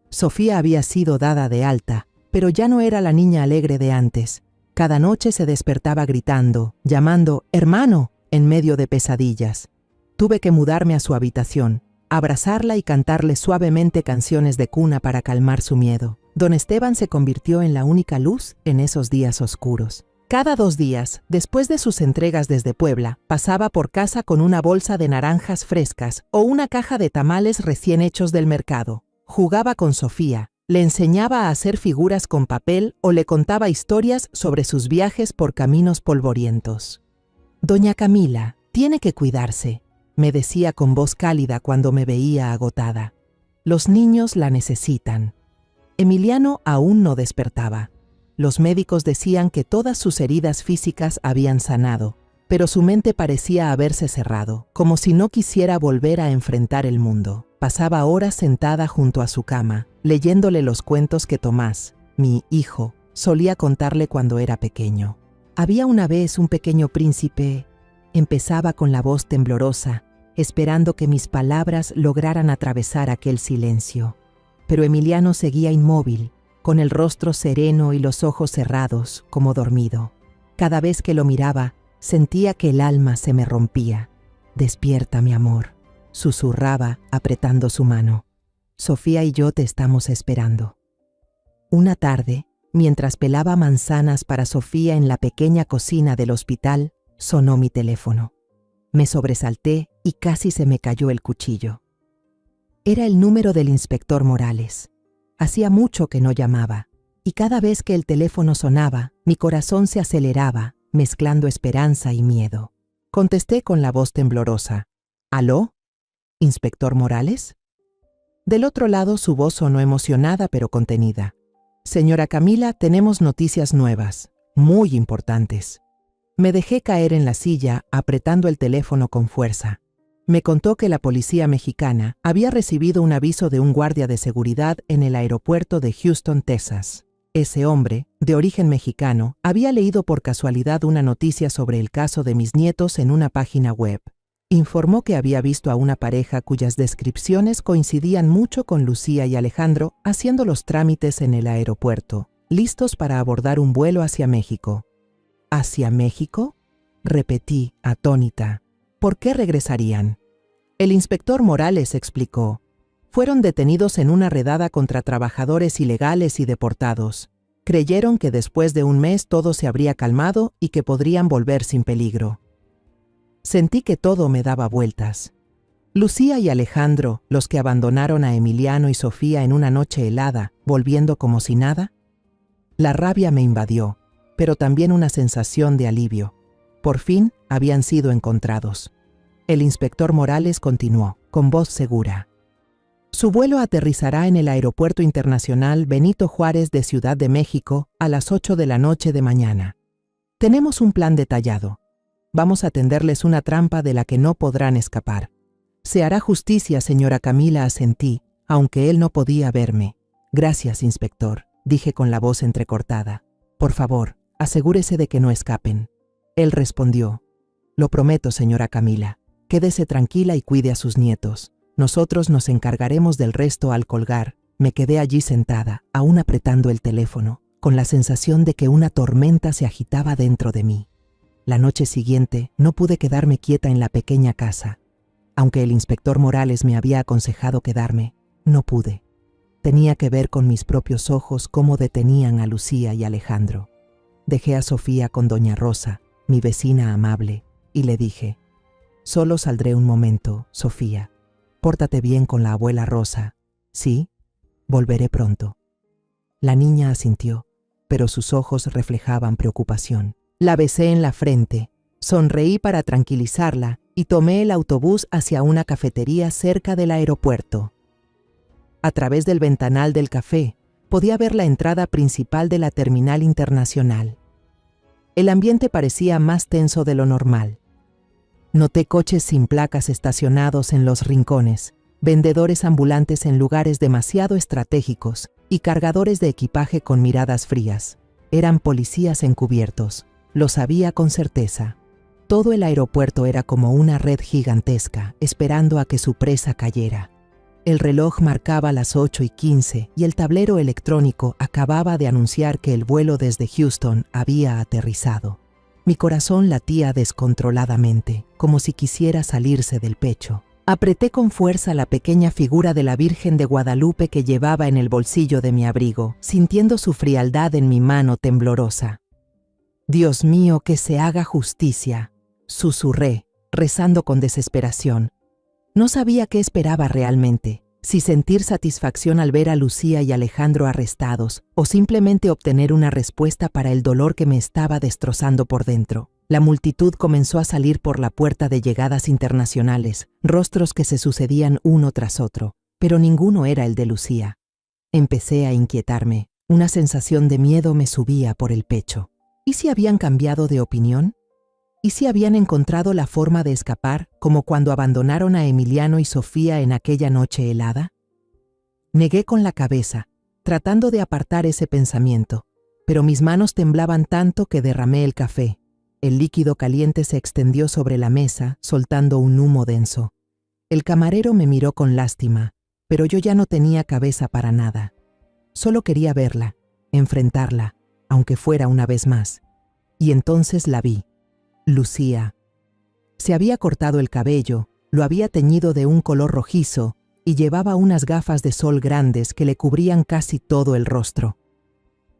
Sofía había sido dada de alta, pero ya no era la niña alegre de antes. Cada noche se despertaba gritando, llamando «hermano» en medio de pesadillas. Tuve que mudarme a su habitación, abrazarla y cantarle suavemente canciones de cuna para calmar su miedo. Don Esteban se convirtió en la única luz en esos días oscuros. Cada 2 días, después de sus entregas desde Puebla, pasaba por casa con una bolsa de naranjas frescas o una caja de tamales recién hechos del mercado. Jugaba con Sofía, le enseñaba a hacer figuras con papel o le contaba historias sobre sus viajes por caminos polvorientos. «Doña Camila, tiene que cuidarse», me decía con voz cálida cuando me veía agotada. «Los niños la necesitan». Emiliano aún no despertaba. Los médicos decían que todas sus heridas físicas habían sanado, pero su mente parecía haberse cerrado, como si no quisiera volver a enfrentar el mundo. Pasaba horas sentada junto a su cama, leyéndole los cuentos que Tomás, mi hijo, solía contarle cuando era pequeño. «Había una vez un pequeño príncipe», empezaba con la voz temblorosa, esperando que mis palabras lograran atravesar aquel silencio. Pero Emiliano seguía inmóvil, con el rostro sereno y los ojos cerrados, como dormido. Cada vez que lo miraba, sentía que el alma se me rompía. «Despierta, mi amor», susurraba, apretando su mano. «Sofía y yo te estamos esperando». Una tarde, mientras pelaba manzanas para Sofía en la pequeña cocina del hospital, sonó mi teléfono. Me sobresalté y casi se me cayó el cuchillo. Era el número del inspector Morales. Hacía mucho que no llamaba, y cada vez que el teléfono sonaba, mi corazón se aceleraba, mezclando esperanza y miedo. Contesté con la voz temblorosa. «¿Aló? ¿Inspector Morales?» Del otro lado su voz sonó emocionada pero contenida. «Señora Camila, tenemos noticias nuevas, muy importantes». Me dejé caer en la silla, apretando el teléfono con fuerza. Me contó que la policía mexicana había recibido un aviso de un guardia de seguridad en el aeropuerto de Houston, Texas. Ese hombre, de origen mexicano, había leído por casualidad una noticia sobre el caso de mis nietos en una página web. Informó que había visto a una pareja cuyas descripciones coincidían mucho con Lucía y Alejandro haciendo los trámites en el aeropuerto, listos para abordar un vuelo hacia México. ¿Hacia México?, repetí, atónita. ¿Por qué regresarían? El inspector Morales explicó. Fueron detenidos en una redada contra trabajadores ilegales y deportados. Creyeron que después de un mes todo se habría calmado y que podrían volver sin peligro. Sentí que todo me daba vueltas. Lucía y Alejandro, los que abandonaron a Emiliano y Sofía en una noche helada, volviendo como si nada. La rabia me invadió, pero también una sensación de alivio. Por fin habían sido encontrados. El inspector Morales continuó, con voz segura. Su vuelo aterrizará en el Aeropuerto Internacional Benito Juárez de Ciudad de México a las 8 de la noche de mañana. Tenemos un plan detallado. Vamos a tenderles una trampa de la que no podrán escapar. Se hará justicia, señora Camila, asentí, aunque él no podía verme. Gracias, inspector, dije con la voz entrecortada. Por favor, asegúrese de que no escapen. Él respondió, lo prometo, señora Camila. Quédese tranquila y cuide a sus nietos. Nosotros nos encargaremos del resto. Al colgar, me quedé allí sentada, aún apretando el teléfono, con la sensación de que una tormenta se agitaba dentro de mí. La noche siguiente no pude quedarme quieta en la pequeña casa. Aunque el inspector Morales me había aconsejado quedarme, no pude. Tenía que ver con mis propios ojos cómo detenían a Lucía y Alejandro. Dejé a Sofía con doña Rosa, mi vecina amable, y le dije: «Solo saldré un momento, Sofía. Pórtate bien con la abuela Rosa. ¿Sí? Volveré pronto». La niña asintió, pero sus ojos reflejaban preocupación. La besé en la frente, sonreí para tranquilizarla y tomé el autobús hacia una cafetería cerca del aeropuerto. A través del ventanal del café podía ver la entrada principal de la terminal internacional. El ambiente parecía más tenso de lo normal. Noté coches sin placas estacionados en los rincones, vendedores ambulantes en lugares demasiado estratégicos y cargadores de equipaje con miradas frías. Eran policías encubiertos, lo sabía con certeza. Todo el aeropuerto era como una red gigantesca, esperando a que su presa cayera. El reloj marcaba las 8:15 y el tablero electrónico acababa de anunciar que el vuelo desde Houston había aterrizado. Mi corazón latía descontroladamente, como si quisiera salirse del pecho. Apreté con fuerza la pequeña figura de la Virgen de Guadalupe que llevaba en el bolsillo de mi abrigo, sintiendo su frialdad en mi mano temblorosa. «Dios mío, que se haga justicia», susurré, rezando con desesperación. No sabía qué esperaba realmente, si sentir satisfacción al ver a Lucía y Alejandro arrestados o simplemente obtener una respuesta para el dolor que me estaba destrozando por dentro. La multitud comenzó a salir por la puerta de llegadas internacionales, rostros que se sucedían uno tras otro, pero ninguno era el de Lucía. Empecé a inquietarme, una sensación de miedo me subía por el pecho. ¿Y si habían cambiado de opinión? ¿Y si habían encontrado la forma de escapar, como cuando abandonaron a Emiliano y Sofía en aquella noche helada? Negué con la cabeza, tratando de apartar ese pensamiento, pero mis manos temblaban tanto que derramé el café. El líquido caliente se extendió sobre la mesa, soltando un humo denso. El camarero me miró con lástima, pero yo ya no tenía cabeza para nada. Solo quería verla, enfrentarla, aunque fuera una vez más. Y entonces la vi. Lucía. Se había cortado el cabello, lo había teñido de un color rojizo y llevaba unas gafas de sol grandes que le cubrían casi todo el rostro.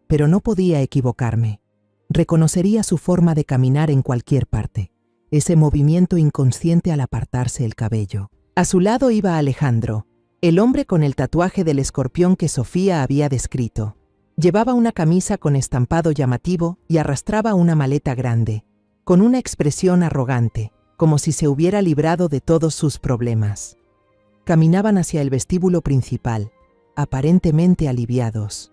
Pero no podía equivocarme. Reconocería su forma de caminar en cualquier parte, ese movimiento inconsciente al apartarse el cabello. A su lado iba Alejandro, el hombre con el tatuaje del escorpión que Sofía había descrito. Llevaba una camisa con estampado llamativo y arrastraba una maleta grande, con una expresión arrogante, como si se hubiera librado de todos sus problemas. Caminaban hacia el vestíbulo principal, aparentemente aliviados.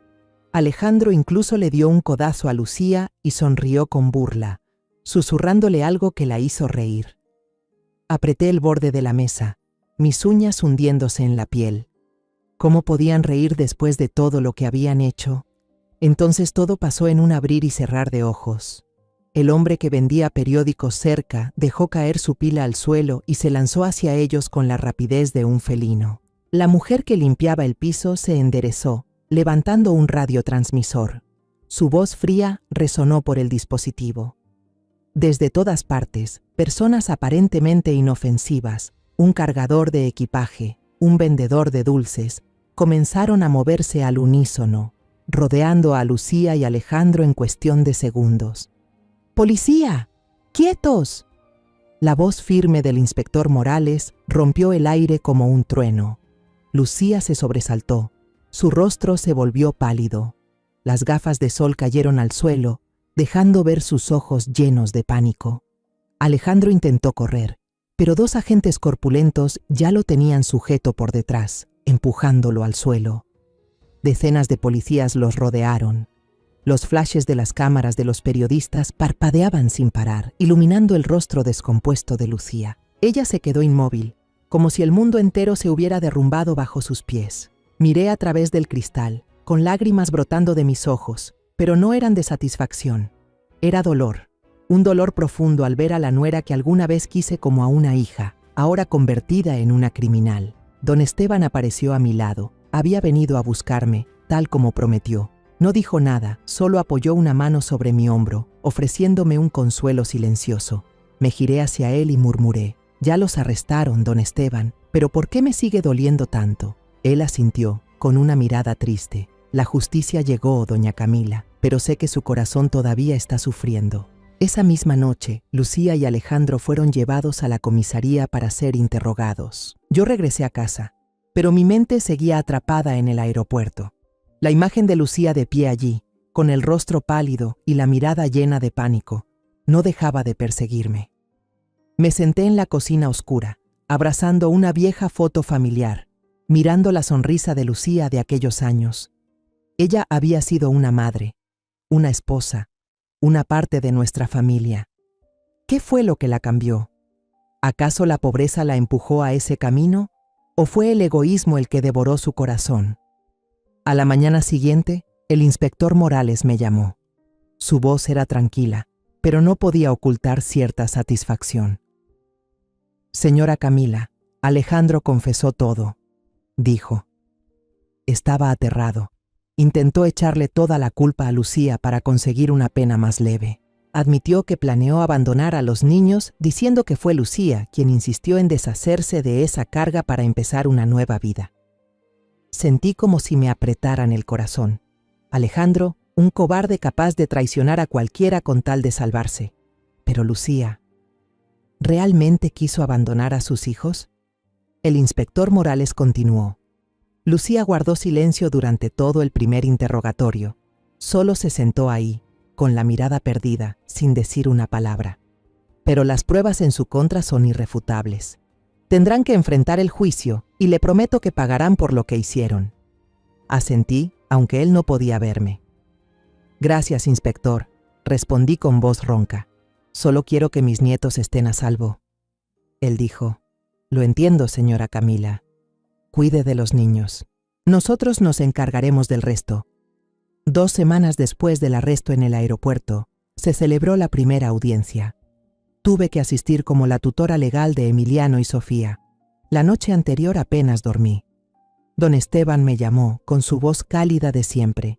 Alejandro incluso le dio un codazo a Lucía y sonrió con burla, susurrándole algo que la hizo reír. Apreté el borde de la mesa, mis uñas hundiéndose en la piel. ¿Cómo podían reír después de todo lo que habían hecho? Entonces todo pasó en un abrir y cerrar de ojos. El hombre que vendía periódicos cerca dejó caer su pila al suelo y se lanzó hacia ellos con la rapidez de un felino. La mujer que limpiaba el piso se enderezó, levantando un radiotransmisor. Su voz fría resonó por el dispositivo. Desde todas partes, personas aparentemente inofensivas, un cargador de equipaje, un vendedor de dulces, comenzaron a moverse al unísono, rodeando a Lucía y Alejandro en cuestión de segundos. ¡Policía! ¡Quietos! La voz firme del inspector Morales rompió el aire como un trueno. Lucía se sobresaltó. Su rostro se volvió pálido. Las gafas de sol cayeron al suelo, dejando ver sus ojos llenos de pánico. Alejandro intentó correr, pero dos agentes corpulentos ya lo tenían sujeto por detrás, empujándolo al suelo. Decenas de policías los rodearon. Los flashes de las cámaras de los periodistas parpadeaban sin parar, iluminando el rostro descompuesto de Lucía. Ella se quedó inmóvil, como si el mundo entero se hubiera derrumbado bajo sus pies. Miré a través del cristal, con lágrimas brotando de mis ojos, pero no eran de satisfacción. Era dolor, un dolor profundo al ver a la nuera que alguna vez quise como a una hija, ahora convertida en una criminal. Don Esteban apareció a mi lado. Había venido a buscarme, tal como prometió. No dijo nada, solo apoyó una mano sobre mi hombro, ofreciéndome un consuelo silencioso. Me giré hacia él y murmuré: «Ya los arrestaron, don Esteban, pero ¿por qué me sigue doliendo tanto?». Él asintió, con una mirada triste. «La justicia llegó, doña Camila, pero sé que su corazón todavía está sufriendo». Esa misma noche, Lucía y Alejandro fueron llevados a la comisaría para ser interrogados. Yo regresé a casa, pero mi mente seguía atrapada en el aeropuerto. La imagen de Lucía de pie allí, con el rostro pálido y la mirada llena de pánico, no dejaba de perseguirme. Me senté en la cocina oscura, abrazando una vieja foto familiar, mirando la sonrisa de Lucía de aquellos años. Ella había sido una madre, una esposa, una parte de nuestra familia. ¿Qué fue lo que la cambió? ¿Acaso la pobreza la empujó a ese camino? ¿O fue el egoísmo el que devoró su corazón? A la mañana siguiente, el inspector Morales me llamó. Su voz era tranquila, pero no podía ocultar cierta satisfacción. «Señora Camila, Alejandro confesó todo», dijo. Estaba aterrado. Intentó echarle toda la culpa a Lucía para conseguir una pena más leve. Admitió que planeó abandonar a los niños, diciendo que fue Lucía quien insistió en deshacerse de esa carga para empezar una nueva vida. Sentí como si me apretaran el corazón. Alejandro, un cobarde capaz de traicionar a cualquiera con tal de salvarse. Pero Lucía, ¿realmente quiso abandonar a sus hijos? El inspector Morales continuó. Lucía guardó silencio durante todo el primer interrogatorio. Solo se sentó ahí, con la mirada perdida, sin decir una palabra. Pero las pruebas en su contra son irrefutables. Tendrán que enfrentar el juicio y le prometo que pagarán por lo que hicieron. Asentí, aunque él no podía verme. Gracias, inspector, respondí con voz ronca. Solo quiero que mis nietos estén a salvo. Él dijo: Lo entiendo, señora Camila. Cuide de los niños. Nosotros nos encargaremos del resto. 2 semanas después del arresto en el aeropuerto, se celebró la primera audiencia. Tuve que asistir como la tutora legal de Emiliano y Sofía. La noche anterior apenas dormí. Don Esteban me llamó con su voz cálida de siempre.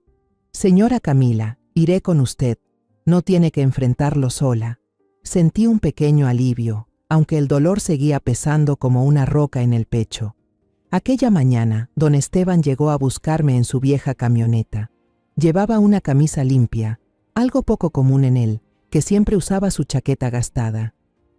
Señora Camila, iré con usted. No tiene que enfrentarlo sola. Sentí un pequeño alivio, aunque el dolor seguía pesando como una roca en el pecho. Aquella mañana, don Esteban llegó a buscarme en su vieja camioneta. Llevaba una camisa limpia, algo poco común en él, que siempre usaba su chaqueta gastada.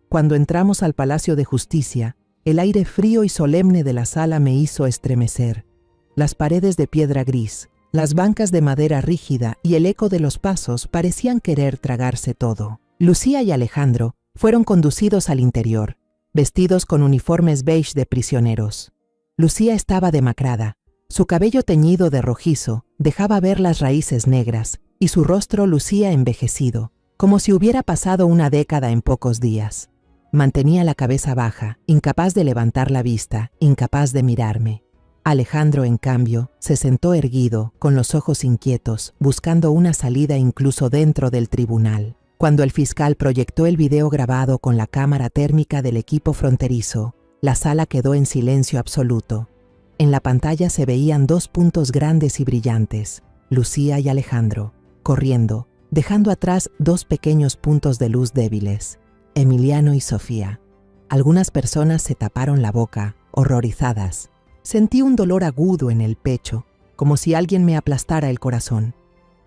Cuando entramos al Palacio de Justicia, el aire frío y solemne de la sala me hizo estremecer. Las paredes de piedra gris, las bancas de madera rígida y el eco de los pasos parecían querer tragarse todo. Lucía y Alejandro fueron conducidos al interior, vestidos con uniformes beige de prisioneros. Lucía estaba demacrada. Su cabello teñido de rojizo dejaba ver las raíces negras y su rostro lucía envejecido, como si hubiera pasado una década en pocos días. Mantenía la cabeza baja, incapaz de levantar la vista, incapaz de mirarme. Alejandro, en cambio, se sentó erguido, con los ojos inquietos, buscando una salida incluso dentro del tribunal. Cuando el fiscal proyectó el video grabado con la cámara térmica del equipo fronterizo, la sala quedó en silencio absoluto. En la pantalla se veían 2 puntos grandes y brillantes, Lucía y Alejandro, corriendo, dejando atrás 2 pequeños puntos de luz débiles, Emiliano y Sofía. Algunas personas se taparon la boca, horrorizadas. Sentí un dolor agudo en el pecho, como si alguien me aplastara el corazón.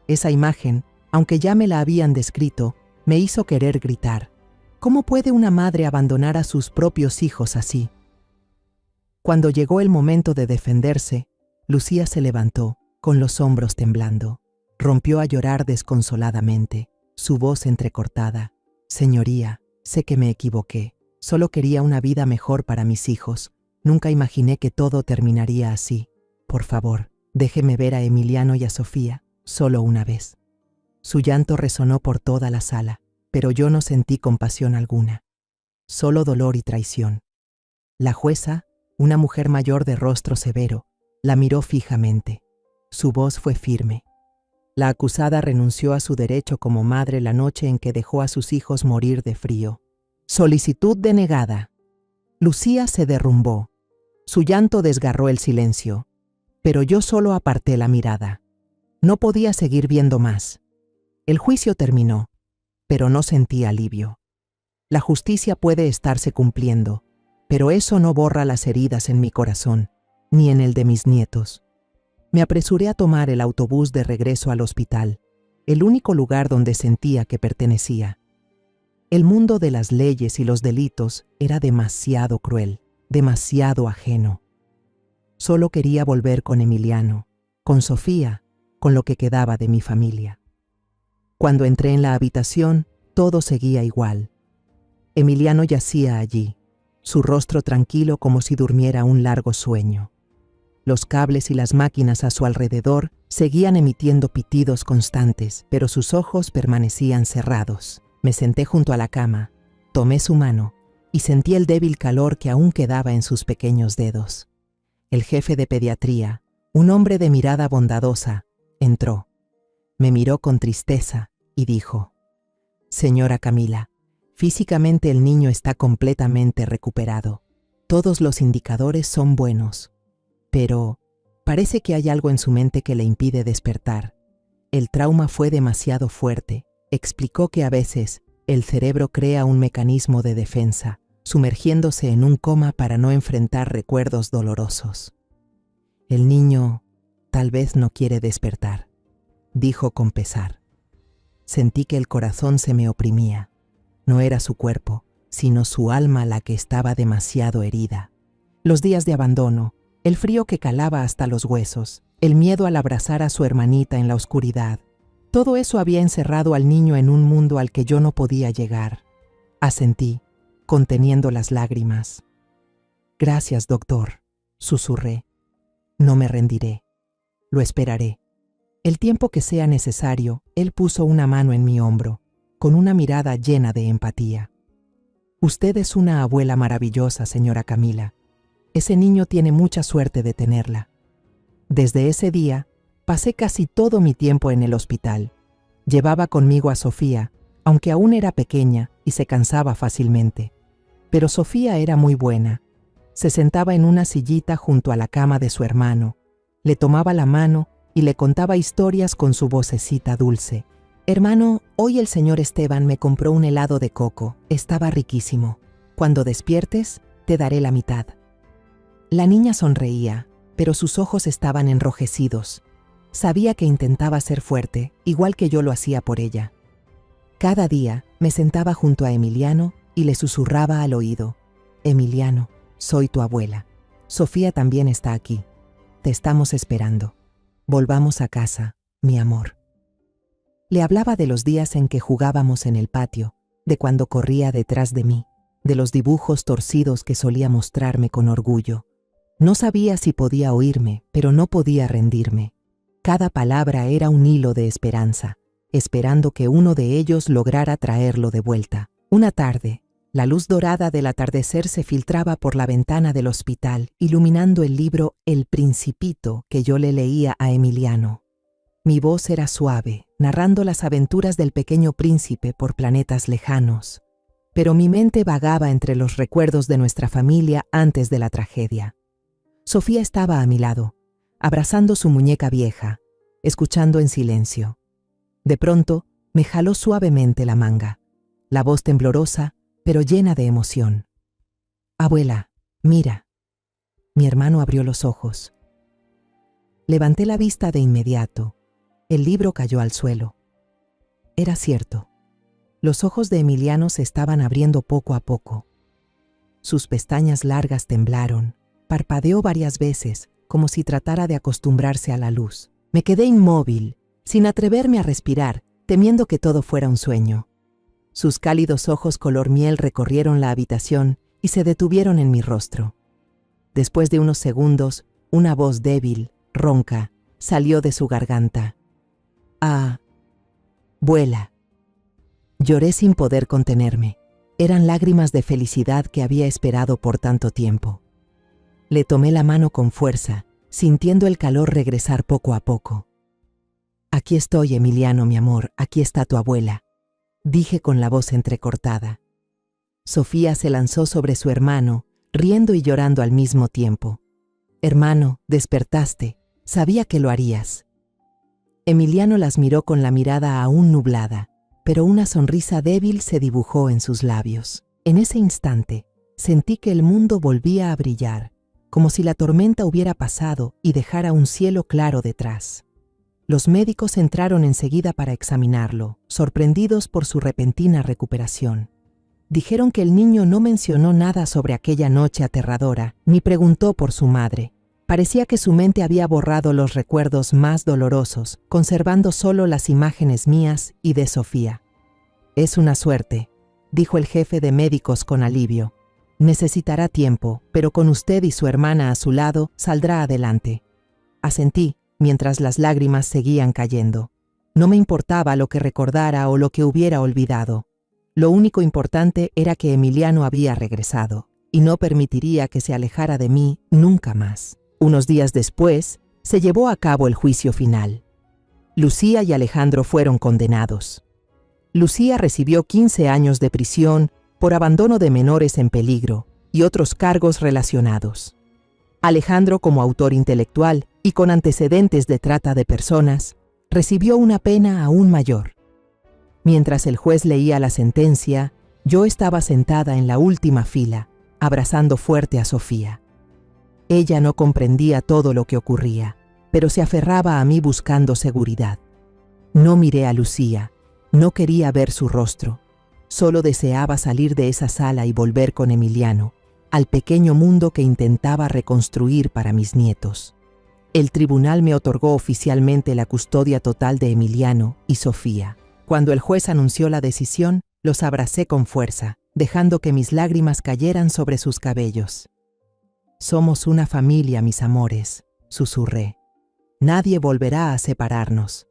Esa imagen, aunque ya me la habían descrito, me hizo querer gritar. ¿Cómo puede una madre abandonar a sus propios hijos así? Cuando llegó el momento de defenderse, Lucía se levantó, con los hombros temblando. Rompió a llorar desconsoladamente, su voz entrecortada. Señoría, sé que me equivoqué. Solo quería una vida mejor para mis hijos. Nunca imaginé que todo terminaría así. Por favor, déjeme ver a Emiliano y a Sofía, solo una vez. Su llanto resonó por toda la sala, pero yo no sentí compasión alguna. Solo dolor y traición. La jueza, una mujer mayor de rostro severo, la miró fijamente. Su voz fue firme. La acusada renunció a su derecho como madre la noche en que dejó a sus hijos morir de frío. Solicitud denegada. Lucía se derrumbó. Su llanto desgarró el silencio, pero yo solo aparté la mirada. No podía seguir viendo más. El juicio terminó, pero no sentí alivio. La justicia puede estarse cumpliendo, pero eso no borra las heridas en mi corazón, ni en el de mis nietos. Me apresuré a tomar el autobús de regreso al hospital, el único lugar donde sentía que pertenecía. El mundo de las leyes y los delitos era demasiado cruel, demasiado ajeno. Solo quería volver con Emiliano, con Sofía, con lo que quedaba de mi familia. Cuando entré en la habitación, todo seguía igual. Emiliano yacía allí, su rostro tranquilo como si durmiera un largo sueño. Los cables y las máquinas a su alrededor seguían emitiendo pitidos constantes, pero sus ojos permanecían cerrados. Me senté junto a la cama, tomé su mano y sentí el débil calor que aún quedaba en sus pequeños dedos. El jefe de pediatría, un hombre de mirada bondadosa, entró. Me miró con tristeza y dijo: «Señora Camila, físicamente el niño está completamente recuperado. Todos los indicadores son buenos, pero parece que hay algo en su mente que le impide despertar. El trauma fue demasiado fuerte». Explicó que a veces el cerebro crea un mecanismo de defensa, sumergiéndose en un coma para no enfrentar recuerdos dolorosos. «El niño tal vez no quiere despertar», dijo con pesar. Sentí que el corazón se me oprimía. No era su cuerpo, sino su alma la que estaba demasiado herida. Los días de abandono, el frío que calaba hasta los huesos, el miedo al abrazar a su hermanita en la oscuridad, todo eso había encerrado al niño en un mundo al que yo no podía llegar. Asentí, conteniendo las lágrimas. «Gracias, doctor», susurré. «No me rendiré. Lo esperaré. El tiempo que sea necesario». Él puso una mano en mi hombro, con una mirada llena de empatía. «Usted es una abuela maravillosa, señora Camila. Ese niño tiene mucha suerte de tenerla». Desde ese día, pasé casi todo mi tiempo en el hospital. Llevaba conmigo a Sofía, aunque aún era pequeña y se cansaba fácilmente. Pero Sofía era muy buena. Se sentaba en una sillita junto a la cama de su hermano, le tomaba la mano y le contaba historias con su vocecita dulce. «Hermano, hoy el señor Esteban me compró un helado de coco. Estaba riquísimo. Cuando despiertes, te daré la mitad». La niña sonreía, pero sus ojos estaban enrojecidos. Sabía que intentaba ser fuerte, igual que yo lo hacía por ella. Cada día me sentaba junto a Emiliano y le susurraba al oído: «Emiliano, soy tu abuela. Sofía también está aquí. Te estamos esperando. Volvamos a casa, mi amor». Le hablaba de los días en que jugábamos en el patio, de cuando corría detrás de mí, de los dibujos torcidos que solía mostrarme con orgullo. No sabía si podía oírme, pero no podía rendirme. Cada palabra era un hilo de esperanza, esperando que uno de ellos lograra traerlo de vuelta. Una tarde, la luz dorada del atardecer se filtraba por la ventana del hospital, iluminando el libro El Principito que yo le leía a Emiliano. Mi voz era suave, narrando las aventuras del pequeño príncipe por planetas lejanos, pero mi mente vagaba entre los recuerdos de nuestra familia antes de la tragedia. Sofía estaba a mi lado, abrazando su muñeca vieja, escuchando en silencio. De pronto, me jaló suavemente la manga, la voz temblorosa, pero llena de emoción. «Abuela, mira». Mi hermano abrió los ojos. Levanté la vista de inmediato. El libro cayó al suelo. Era cierto. Los ojos de Emiliano se estaban abriendo poco a poco. Sus pestañas largas temblaron, parpadeó varias veces, como si tratara de acostumbrarse a la luz. Me quedé inmóvil, sin atreverme a respirar, temiendo que todo fuera un sueño. Sus cálidos ojos color miel recorrieron la habitación y se detuvieron en mi rostro. Después de unos segundos, una voz débil, ronca, salió de su garganta. «Abuela». Lloré sin poder contenerme. Eran lágrimas de felicidad que había esperado por tanto tiempo. Le tomé la mano con fuerza, sintiendo el calor regresar poco a poco. «Aquí estoy, Emiliano, mi amor, aquí está tu abuela», dije con la voz entrecortada. Sofía se lanzó sobre su hermano, riendo y llorando al mismo tiempo. Hermano, despertaste, sabía que lo harías. Emiliano las miró con la mirada aún nublada, pero una sonrisa débil se dibujó en sus labios. En ese instante, sentí que el mundo volvía a brillar, como si la tormenta hubiera pasado y dejara un cielo claro detrás. Los médicos entraron enseguida para examinarlo, sorprendidos por su repentina recuperación. Dijeron que el niño no mencionó nada sobre aquella noche aterradora, ni preguntó por su madre. Parecía que su mente había borrado los recuerdos más dolorosos, conservando solo las imágenes mías y de Sofía. «Es una suerte», dijo el jefe de médicos con alivio. «Necesitará tiempo, pero con usted y su hermana a su lado saldrá adelante». Asentí, mientras las lágrimas seguían cayendo. No me importaba lo que recordara o lo que hubiera olvidado. Lo único importante era que Emiliano había regresado, y no permitiría que se alejara de mí nunca más. Unos días después, se llevó a cabo el juicio final. Lucía y Alejandro fueron condenados. Lucía recibió 15 años de prisión por abandono de menores en peligro y otros cargos relacionados. Alejandro, como autor intelectual y con antecedentes de trata de personas, recibió una pena aún mayor. Mientras el juez leía la sentencia, yo estaba sentada en la última fila, abrazando fuerte a Sofía. Ella no comprendía todo lo que ocurría, pero se aferraba a mí buscando seguridad. No miré a Lucía, no quería ver su rostro. Solo deseaba salir de esa sala y volver con Emiliano, al pequeño mundo que intentaba reconstruir para mis nietos. El tribunal me otorgó oficialmente la custodia total de Emiliano y Sofía. Cuando el juez anunció la decisión, los abracé con fuerza, dejando que mis lágrimas cayeran sobre sus cabellos. «Somos una familia, mis amores», susurré. «Nadie volverá a separarnos».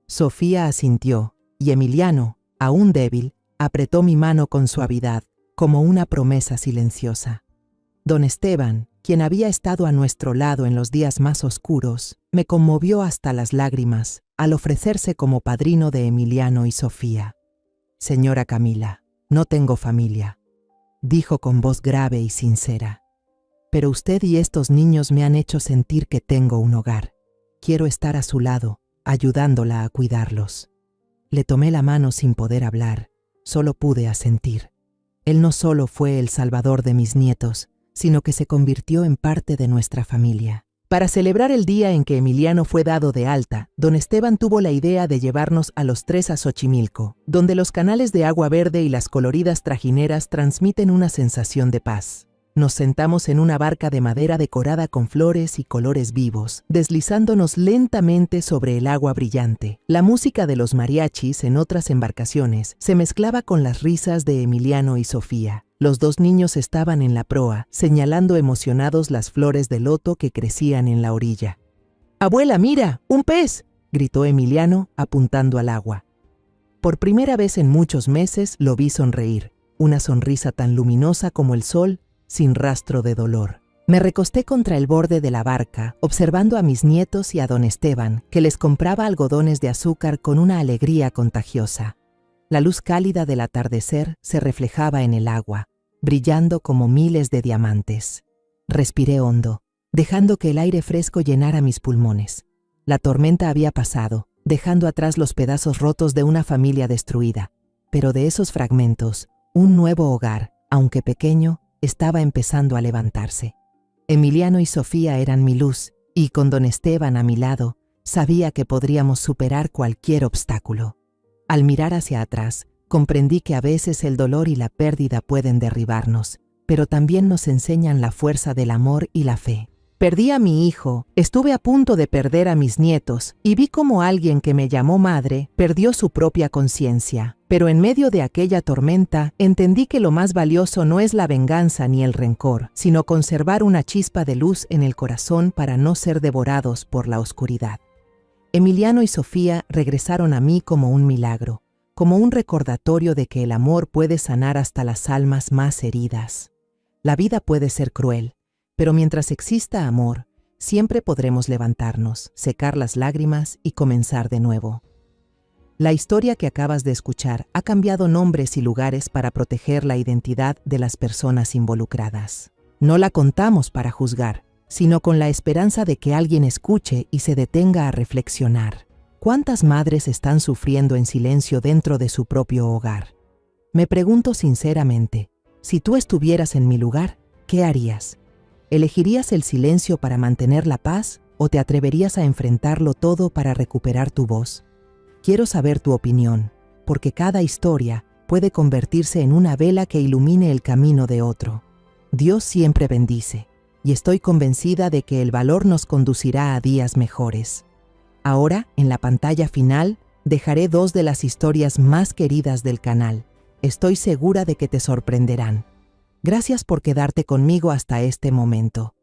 Sofía asintió, y Emiliano, aún débil, apretó mi mano con suavidad, como una promesa silenciosa. Don Esteban, quien había estado a nuestro lado en los días más oscuros, me conmovió hasta las lágrimas al ofrecerse como padrino de Emiliano y Sofía. «Señora Camila, no tengo familia», dijo con voz grave y sincera. «Pero usted y estos niños me han hecho sentir que tengo un hogar. Quiero estar a su lado, ayudándola a cuidarlos». Le tomé la mano sin poder hablar, solo pude asentir. Él no solo fue el salvador de mis nietos, sino que se convirtió en parte de nuestra familia. Para celebrar el día en que Emiliano fue dado de alta, don Esteban tuvo la idea de llevarnos a los tres a Xochimilco, donde los canales de agua verde y las coloridas trajineras transmiten una sensación de paz. Nos sentamos en una barca de madera decorada con flores y colores vivos, deslizándonos lentamente sobre el agua brillante. La música de los mariachis en otras embarcaciones se mezclaba con las risas de Emiliano y Sofía. Los dos niños estaban en la proa, señalando emocionados las flores de loto que crecían en la orilla. «¡Abuela, mira! ¡Un pez!», gritó Emiliano, apuntando al agua. Por primera vez en muchos meses lo vi sonreír, una sonrisa tan luminosa como el sol, sin rastro de dolor. Me recosté contra el borde de la barca, observando a mis nietos y a don Esteban, que les compraba algodones de azúcar con una alegría contagiosa. La luz cálida del atardecer se reflejaba en el agua, brillando como miles de diamantes. Respiré hondo, dejando que el aire fresco llenara mis pulmones. La tormenta había pasado, dejando atrás los pedazos rotos de una familia destruida, pero de esos fragmentos, un nuevo hogar, aunque pequeño, estaba empezando a levantarse. Emiliano y Sofía eran mi luz, y con don Esteban a mi lado, sabía que podríamos superar cualquier obstáculo. Al mirar hacia atrás, comprendí que a veces el dolor y la pérdida pueden derribarnos, pero también nos enseñan la fuerza del amor y la fe. Perdí a mi hijo, estuve a punto de perder a mis nietos, y vi cómo alguien que me llamó madre perdió su propia conciencia. Pero en medio de aquella tormenta, entendí que lo más valioso no es la venganza ni el rencor, sino conservar una chispa de luz en el corazón para no ser devorados por la oscuridad. Emiliano y Sofía regresaron a mí como un milagro, como un recordatorio de que el amor puede sanar hasta las almas más heridas. La vida puede ser cruel, pero mientras exista amor, siempre podremos levantarnos, secar las lágrimas y comenzar de nuevo. La historia que acabas de escuchar ha cambiado nombres y lugares para proteger la identidad de las personas involucradas. No la contamos para juzgar, sino con la esperanza de que alguien escuche y se detenga a reflexionar. ¿Cuántas madres están sufriendo en silencio dentro de su propio hogar? Me pregunto sinceramente, si tú estuvieras en mi lugar, ¿qué harías? ¿Elegirías el silencio para mantener la paz o te atreverías a enfrentarlo todo para recuperar tu voz? Quiero saber tu opinión, porque cada historia puede convertirse en una vela que ilumine el camino de otro. Dios siempre bendice, y estoy convencida de que el valor nos conducirá a días mejores. Ahora, en la pantalla final, dejaré 2 de las historias más queridas del canal. Estoy segura de que te sorprenderán. Gracias por quedarte conmigo hasta este momento.